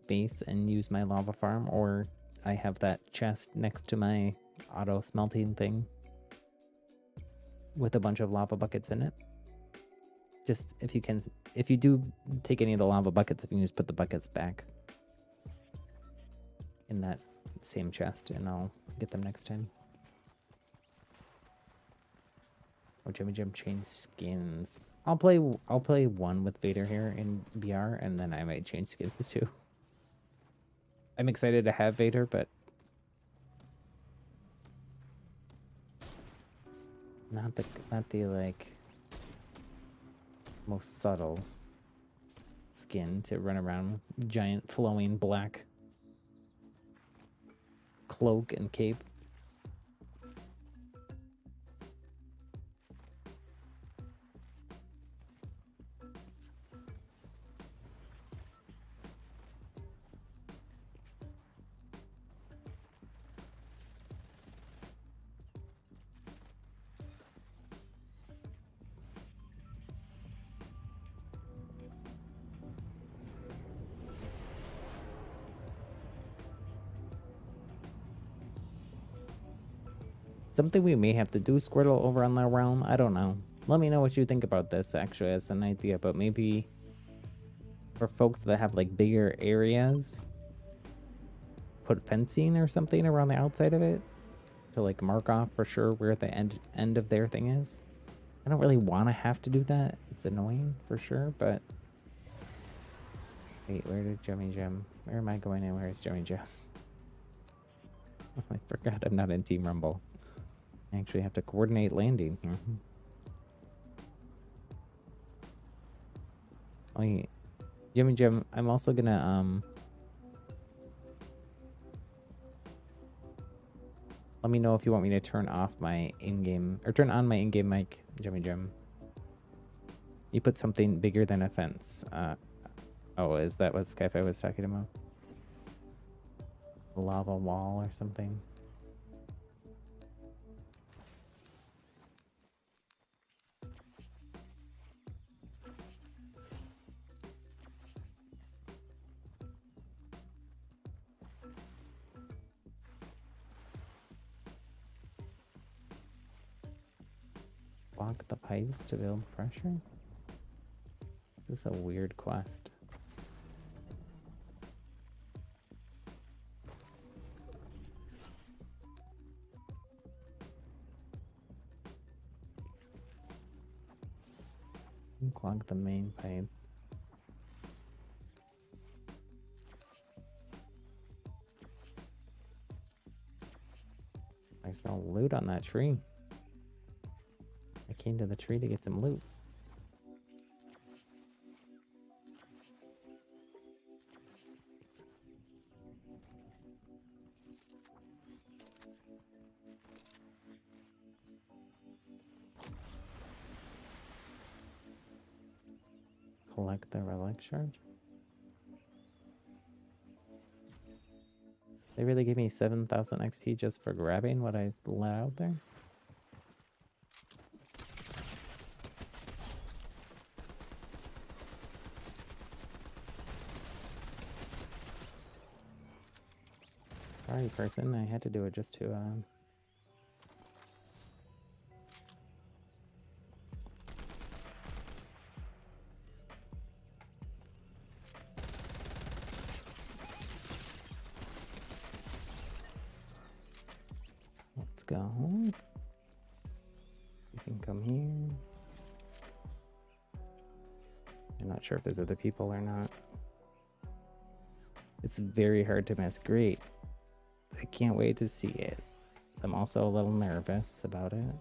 A: base and use my lava farm, or I have that chest next to my auto smelting thing with a bunch of lava buckets in it. Just if you do take any of the lava buckets, if you can just put the buckets back in that same chest, and I'll get them next time. Or Jimmy Jim change skins. I'll play one with Vader here in VR, and then I might change skins too. I'm excited to have Vader, but not the like most subtle skin to run around with giant flowing black cloak and cape. Something we may have to do, Squirtle, over on the realm. I don't know. Let me know what you think about this, actually, as an idea. But maybe for folks that have, like, bigger areas, put fencing or something around the outside of it to, like, mark off for sure where the end of their thing is. I don't really want to have to do that. It's annoying, for sure, but... Wait, where did Jimmy Jim... Where am I going in? Where is Jimmy Jim? I forgot I'm not in Team Rumble. I actually have to coordinate landing here. Oh, yeah. Jimmy Jim, I'm also gonna, let me know if you want me to turn off my in-game, or turn on my in-game mic, Jimmy Jim. You put something bigger than a fence. Oh, is that what Skyfi was talking about? A lava wall or something? Block the pipes to build pressure? This is a weird quest. Clog the main pipe. There's no loot on that tree. I came to the tree to get some loot. Collect the relic shard. They really gave me 7,000 XP just for grabbing what I let out there? Sorry, person. I had to do it just to, Let's go. You can come here. I'm not sure if there's other people or not. It's very hard to miss. Great. I can't wait to see it. I'm also a little nervous about it.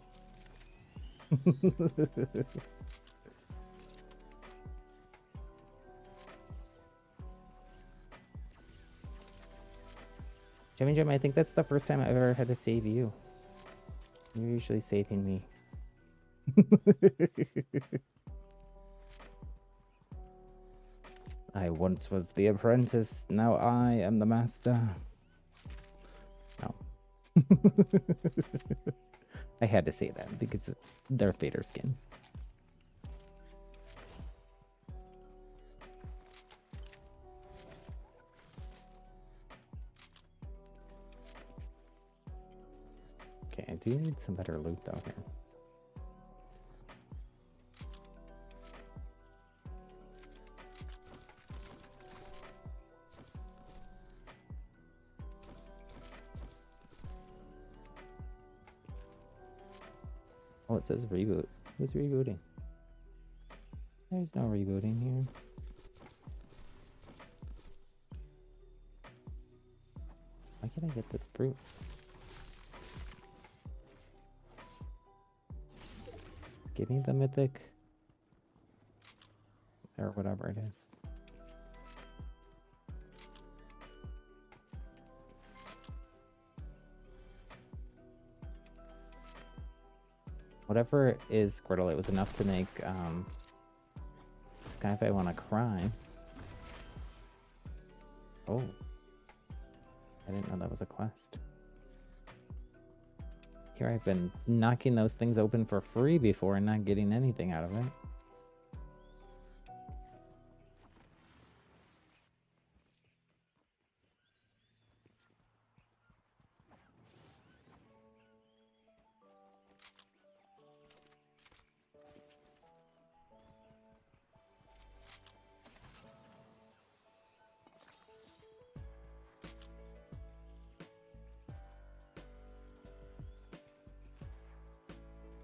A: Jimmy Jim, I think that's the first time I've ever had to save you. You're usually saving me. I once was the apprentice, now I am the master. No. I had to say that because of Darth Vader skin. Okay, I do need some better loot though here. Oh, it says reboot. Who's rebooting? There's no rebooting here. Why can't I get this fruit? Give me the mythic. Or whatever it is. Whatever it is, Squirtle, it was enough to make this guy if I want to cry. Oh. I didn't know that was a quest. Here I've been knocking those things open for free before and not getting anything out of it.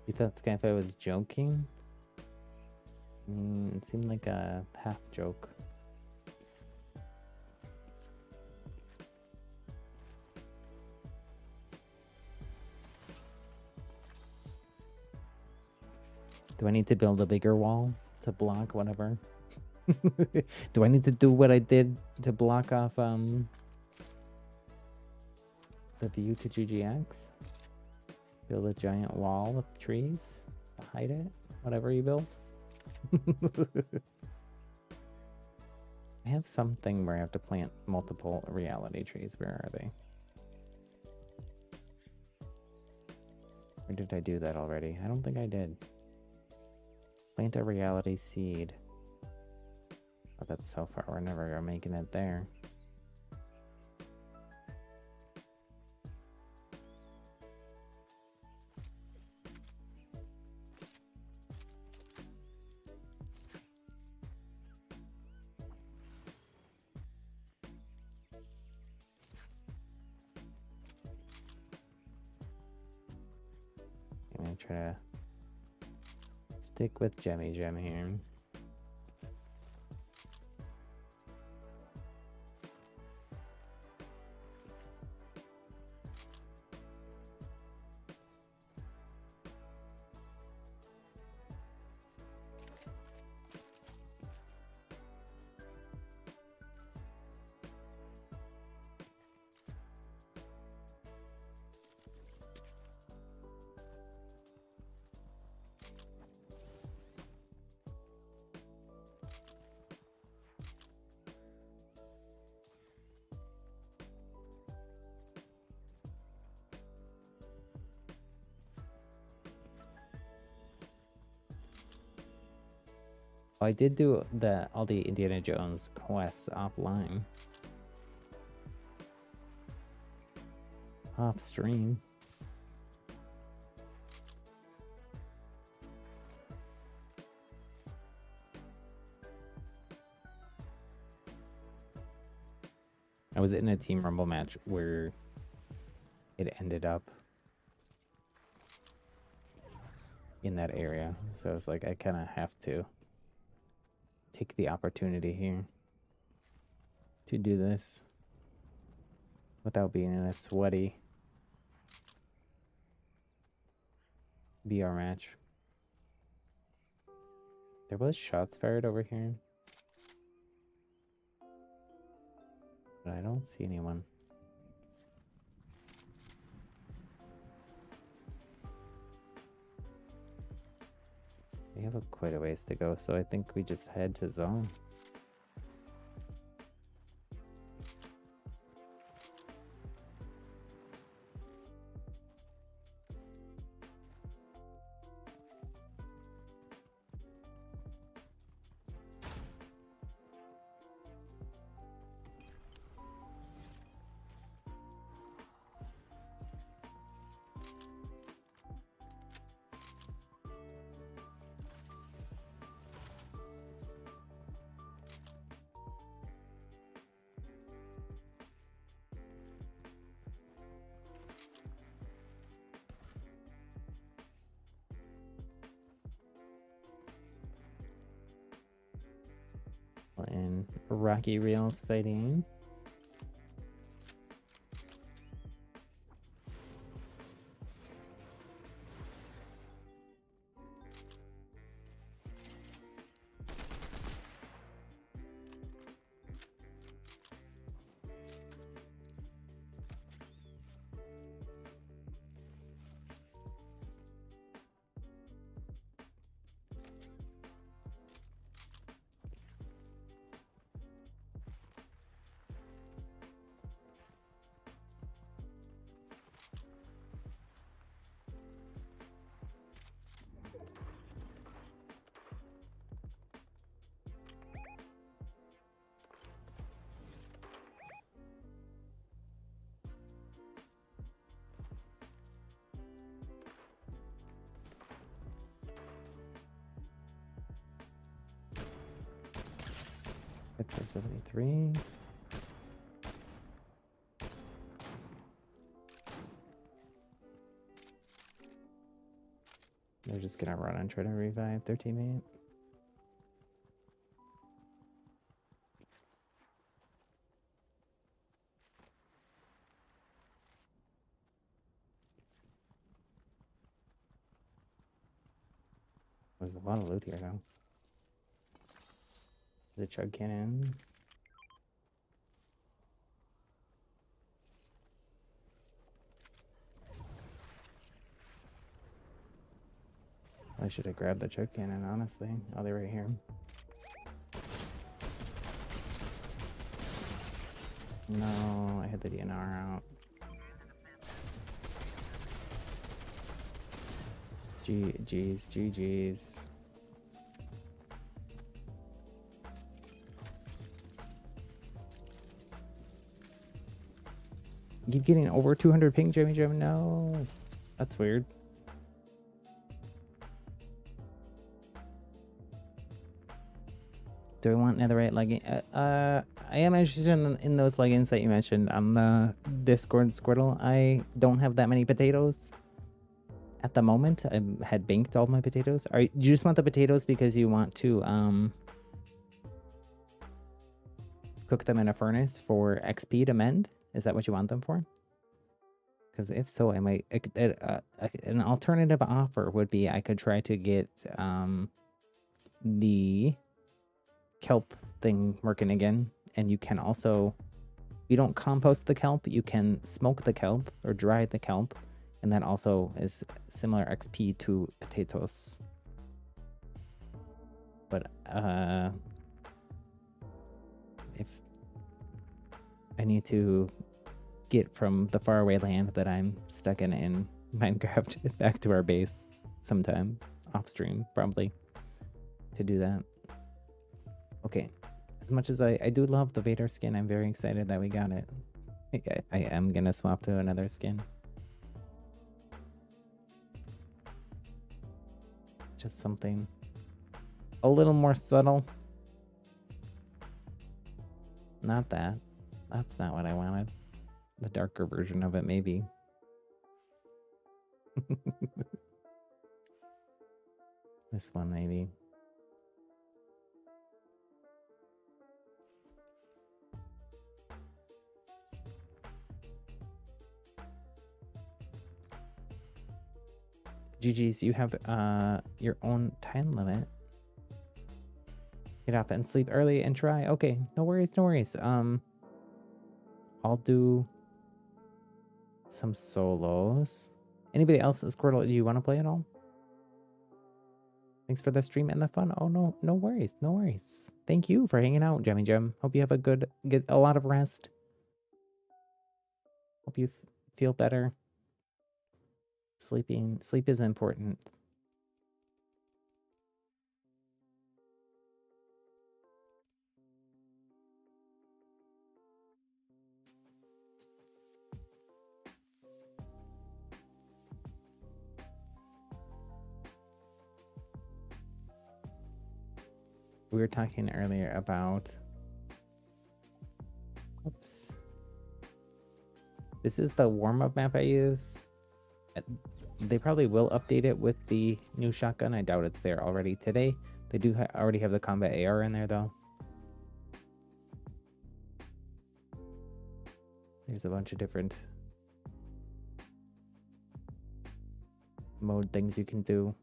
A: You thought Skyfi was joking? It seemed like a half joke. Do I need to build a bigger wall to block whatever? Do I need to do what I did to block off the view to GGX? Build a giant wall with trees to hide it? Whatever you build? I have something where I have to plant multiple reality trees. Where are they? Or did I do that already? I don't think I did. Plant a reality seed. Oh, that's so far. We're never making it there. I'm gonna try to stick with Jemmy Gem here. I did do all the Indiana Jones quests offline. off stream. I was in a Team Rumble match where it ended up in that area. So I was like, I kind of have to take the opportunity here to do this without being in a sweaty BR match. There was shots fired over here, but I don't see anyone. We have quite a ways to go, so I think we just head to zone. And Rocky Reels fighting. Hit for 73. They're just gonna run and try to revive their teammate. There's a lot of loot here now. The chug cannon. I should have grabbed the chug cannon, honestly. Oh, they're right here. No, I had the DNR out. GG's. You keep getting over 200 ping, Jimmy Jim. No, that's weird. Do I want netherite legging? I am interested in those leggings that you mentioned on the Discord, Squirtle. I don't have that many potatoes at the moment. I had banked all my potatoes. You just want the potatoes because you want to cook them in a furnace for XP to mend? Is that what you want them for? Because if so, I might. An alternative offer would be I could try to get the kelp thing working again, and you can also, you don't compost the kelp, you can smoke the kelp or dry the kelp, and that also is similar XP to potatoes. But if I need to get from the faraway land that I'm stuck in Minecraft back to our base sometime off stream, probably, to do that. Okay, as much as I do love the Vader skin, I'm very excited that we got it. I am gonna swap to another skin. Just something a little more subtle. Not that. That's not what I wanted. The darker version of it, maybe. This one, maybe. GG's, you have your own time limit. Get off and sleep early and try. Okay, no worries, no worries. I'll do some solos. Anybody else, Squirtle, do you want to play at all? Thanks for the stream and the fun. Oh no, no worries, no worries. Thank you for hanging out, Jemmy Gem. Hope you have get a lot of rest. Hope you feel better. Sleep is important. We were talking earlier about, oops. This is the warm-up map I use. They probably will update it with the new shotgun. I doubt it's there already today. They do already have the combat AR in there though. There's a bunch of different mode things you can do.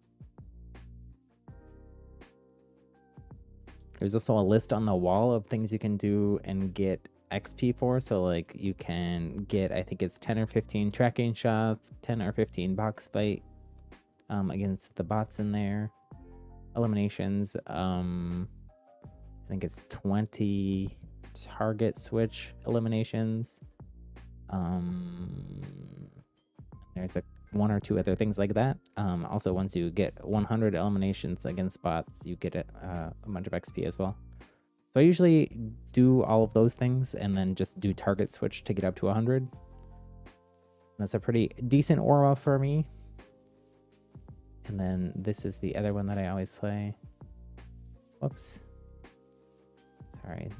A: There's also a list on the wall of things you can do and get XP for. So like you can get, I think it's 10 or 15 tracking shots, 10 or 15 box fight against the bots in there. Eliminations, I think it's 20 target switch eliminations. There's one or two other things like that. Also, once you get 100 eliminations against bots, you get a bunch of XP as well. So I usually do all of those things and then just do target switch to get up to 100. That's a pretty decent aura for me. And then this is the other one that I always play. Whoops. Sorry.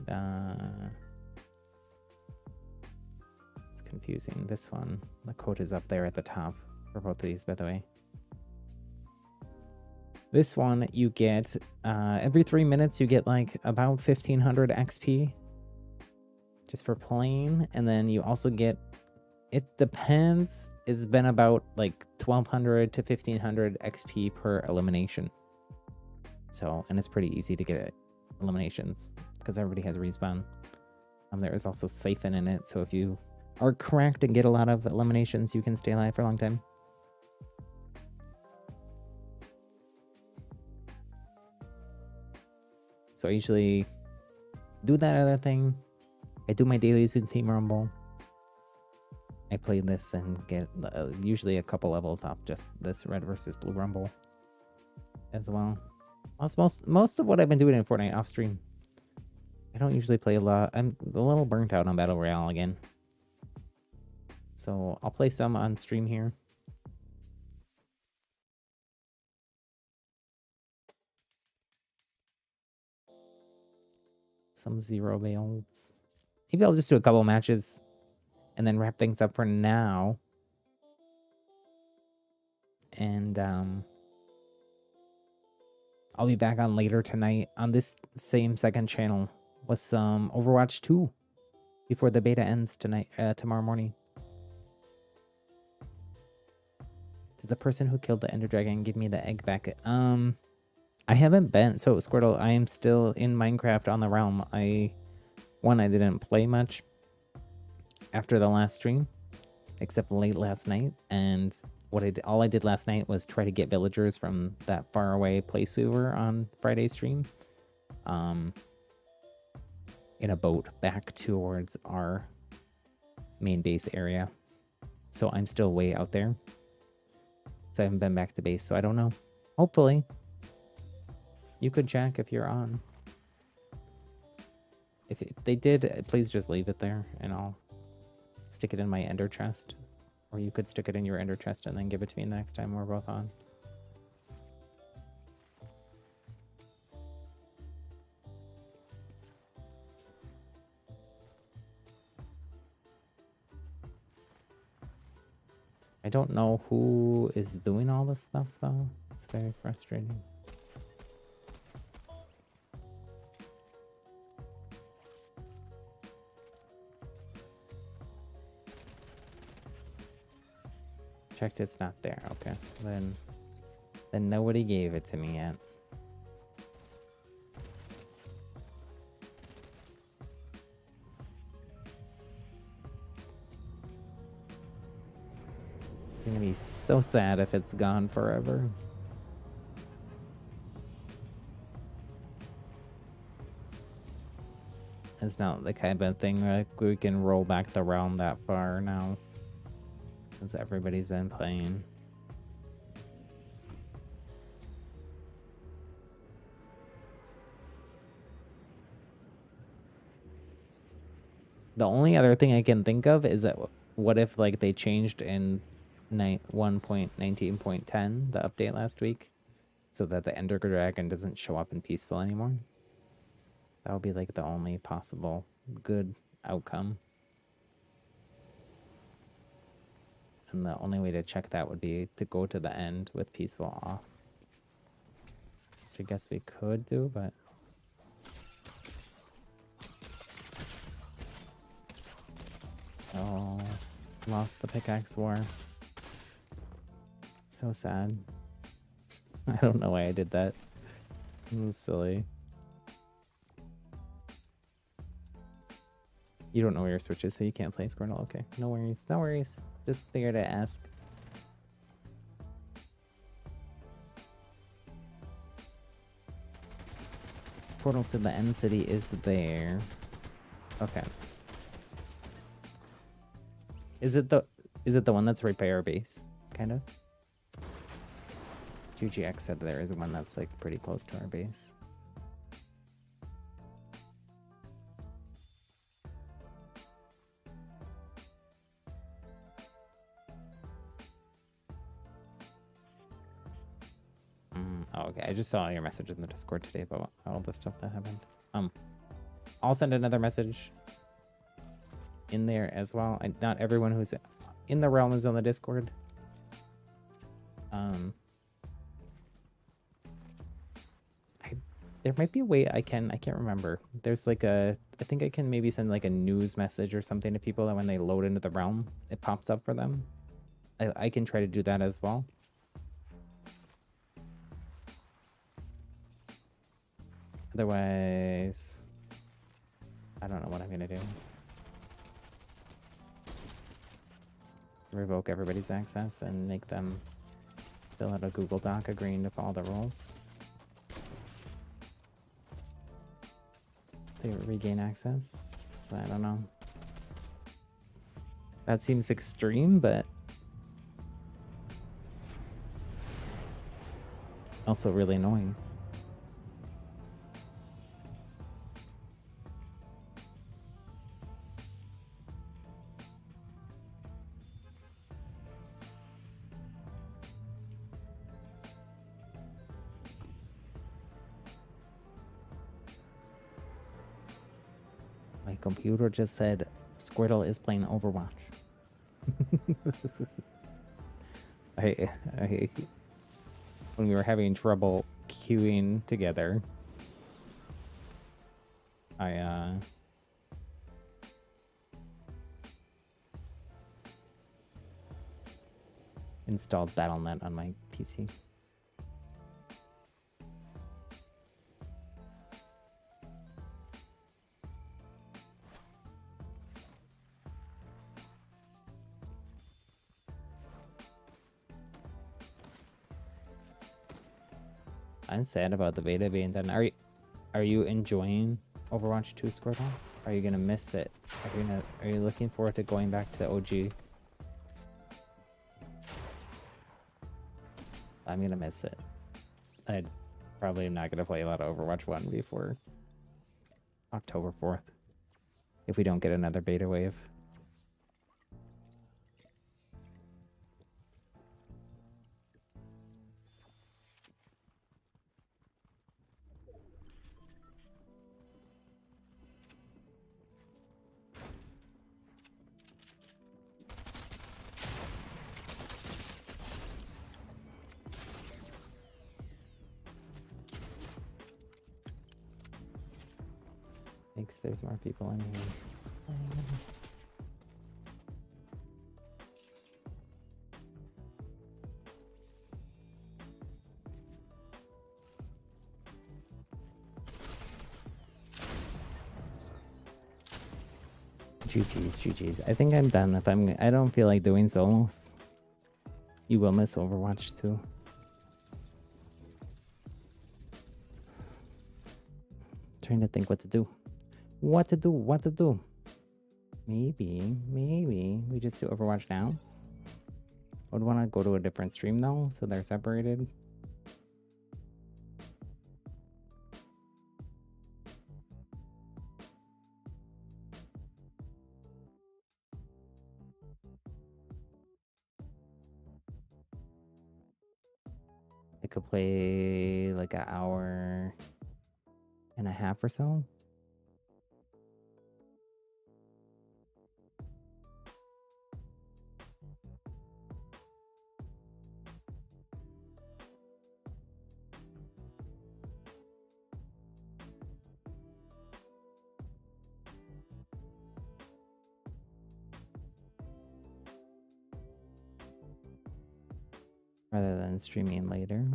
A: It's confusing. This one, the code is up there at the top for both of these, by the way. This one you get every 3 minutes you get like about 1500 XP just for playing, and then you also get, it depends, it's been about like 1200 to 1500 XP per elimination. So, and it's pretty easy to get eliminations because everybody has respawn. There is also siphon in it, so if you are cracked and get a lot of eliminations, you can stay alive for a long time. So I usually do that other thing. I do my dailies in Team Rumble. I play this and get usually a couple levels off just this red versus blue Rumble as well. That's most of what I've been doing in Fortnite off stream. I don't usually play a lot. I'm a little burnt out on Battle Royale again. So I'll play some on stream here. Some zero builds. Maybe I'll just do a couple matches and then wrap things up for now. And I'll be back on later tonight on this same second channel with some Overwatch 2 before the beta ends tonight, tomorrow morning. Did the person who killed the Ender Dragon give me the egg back? I haven't been. So Squirtle, I am still in Minecraft on the realm. I didn't play much after the last stream, except late last night. And all I did last night was try to get villagers from that faraway place we were on Friday's stream, in a boat back towards our main base area. So I'm still way out there. So I haven't been back to base. So I don't know. Hopefully. You could check if you're on. If they did, please just leave it there and I'll stick it in my ender chest. Or you could stick it in your ender chest and then give it to me the next time we're both on. I don't know who is doing all this stuff though. It's very frustrating. Checked it's not there. Okay. Then nobody gave it to me yet. It's gonna be so sad if it's gone forever. It's not the kind of thing like we can roll back the realm that far now. Since everybody's been playing. The only other thing I can think of is that what if like they changed in 1.19.10, the update last week, so that the Ender Dragon doesn't show up in Peaceful anymore? That would be like the only possible good outcome. And the only way to check that would be to go to the end with Peaceful off. Which I guess we could do, but... Oh, lost the pickaxe war. So sad. I don't know why I did that. It was silly. You don't know where your switch is, so you can't play Squirtle. Okay, no worries, no worries. Just figured to ask. Portal to the end city is there. Okay. Is it the one that's right by our base? Kind of? GGX said there is one that's like pretty close to our base. Oh, okay. I just saw your message in the Discord today about all the stuff that happened. I'll send another message in there as well. Not everyone who's in the realm is on the Discord. There might be a way I can't remember. There's like I think I can maybe send like a news message or something to people that when they load into the realm, it pops up for them. I can try to do that as well. Otherwise, I don't know what I'm gonna do. Revoke everybody's access and make them fill out a Google Doc agreeing to follow the rules. They regain access. I don't know. That seems extreme, but also really annoying. My computer just said Squirtle is playing Overwatch. When we were having trouble queuing together, I installed BattleNet on my PC. I'm sad about the beta being done. Are you enjoying Overwatch 2, Squirtle? Are you gonna miss it? Are you looking forward to going back to OG? I'm gonna miss it. I probably am not gonna play a lot of Overwatch 1 before October 4th. If we don't get another beta wave. Thinks there's more people in here. GG's. I think I'm done. I don't feel like doing solos. You will miss Overwatch too. Trying to think what to do. What to do. Maybe we just do Overwatch now. I would want to go to a different stream though, so they're separated. I could play like an hour and a half or so. Rather than streaming later.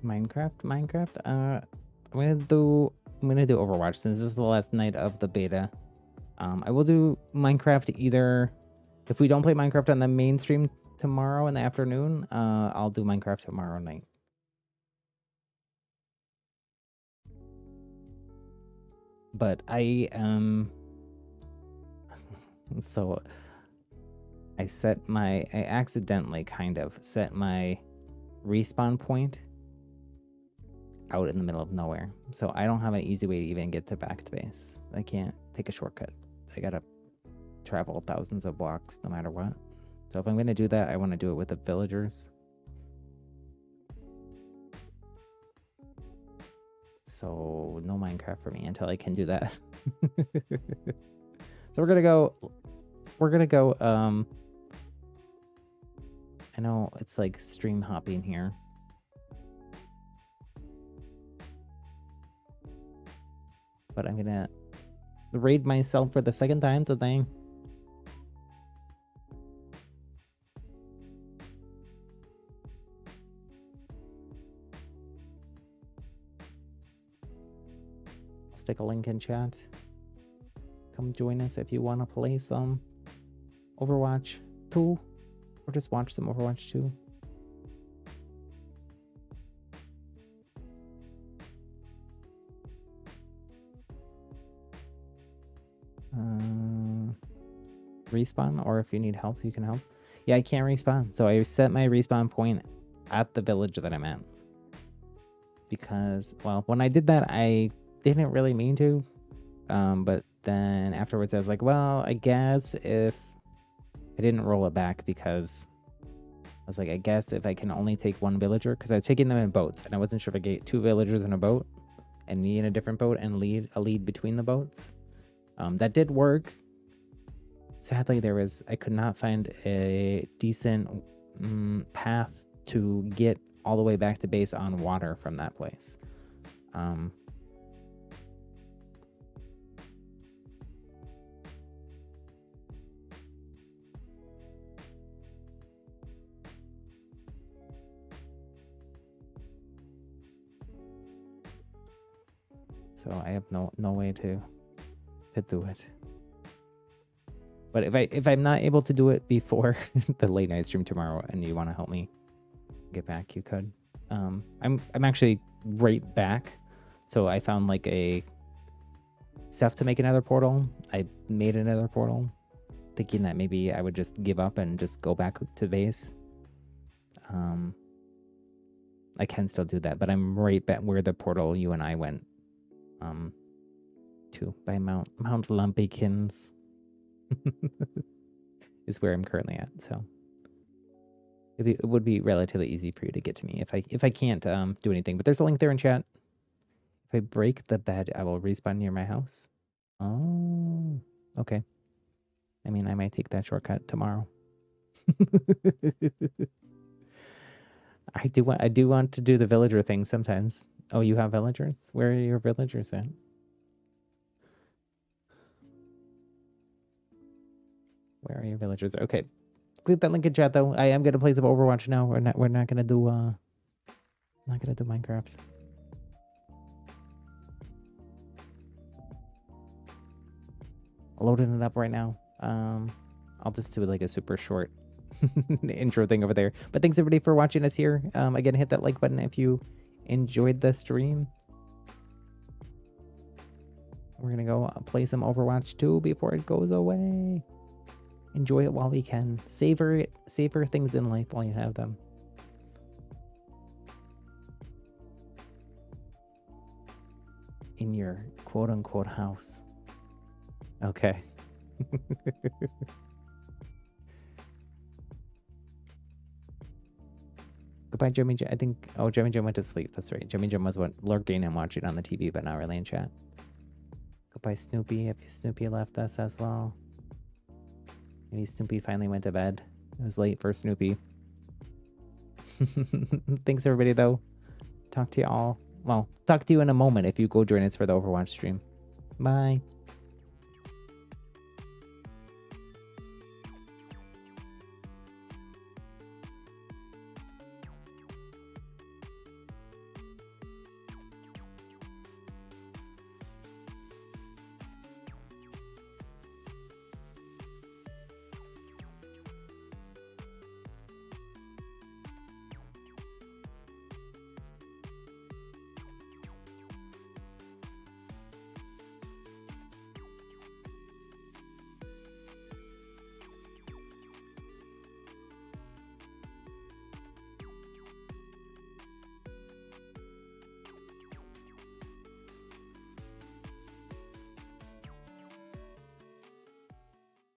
A: Minecraft. I'm gonna do Overwatch since this is the last night of the beta. I will do Minecraft either if we don't play Minecraft on the main stream tomorrow in the afternoon. I'll do Minecraft tomorrow night. But I so I accidentally kind of set my respawn point out in the middle of nowhere. So I don't have an easy way to even get to back to base. I can't take a shortcut. I gotta travel thousands of blocks no matter what. So if I'm gonna do that, I want to do it with the villagers. So no Minecraft for me until I can do that. So we're gonna go I know it's like stream hopping here. But I'm gonna raid myself for the second time today. I'll stick a link in chat. Come join us if you want to play some Overwatch 2 or just watch some Overwatch 2. Respawn, or if you need help, you can help. Yeah, I can't respawn. So I set my respawn point at the village that I'm at. Because, well, when I did that, I didn't really mean to. But then afterwards, I was like, well, I guess if I didn't roll it back because I was like, I guess if I can only take one villager, because I was taking them in boats and I wasn't sure if I get 2 villagers in a boat and me in a different boat and a lead between the boats. That did work. Sadly, I could not find a decent path to get all the way back to base on water from that place. So I have no way to do it. But if I'm not able to do it before the late night stream tomorrow, and you want to help me get back, you could. I'm actually right back. So I found like a stuff to make another portal. I made another portal, thinking that maybe I would just give up and just go back to base. I can still do that, but I'm right back where the portal you and I went to by Mount Lumpykins is where I'm currently at. So it would be relatively easy for you to get to me if I can't do anything. But there's a link there in chat. If I break the bed, I will respawn near my house. Oh, okay. I mean, I might take that shortcut tomorrow. I do want to do the villager thing sometimes. Oh, you have villagers? Where are your villagers at? Where are your villagers? Okay. Click that link in chat though. I am gonna play some Overwatch now. We're not gonna do Minecraft. Loading it up right now. I'll just do like a super short intro thing over there. But thanks everybody for watching us here. Again, hit that like button if you enjoyed the stream. We're gonna go play some Overwatch 2 before it goes away. Enjoy it while we can. Savor it. Savor things in life while you have them. In your quote-unquote house. Okay. Goodbye, Jimmy Jim. I think... Oh, Jimmy Jim went to sleep. That's right. Jimmy Jim was lurking and watching on the TV, but not really in chat. Goodbye, Snoopy. If Snoopy left us as well. Maybe Snoopy finally went to bed. It was late for Snoopy. Thanks, everybody, though. Talk to you all. Well, talk to you in a moment if you go join us for the Overwatch stream. Bye.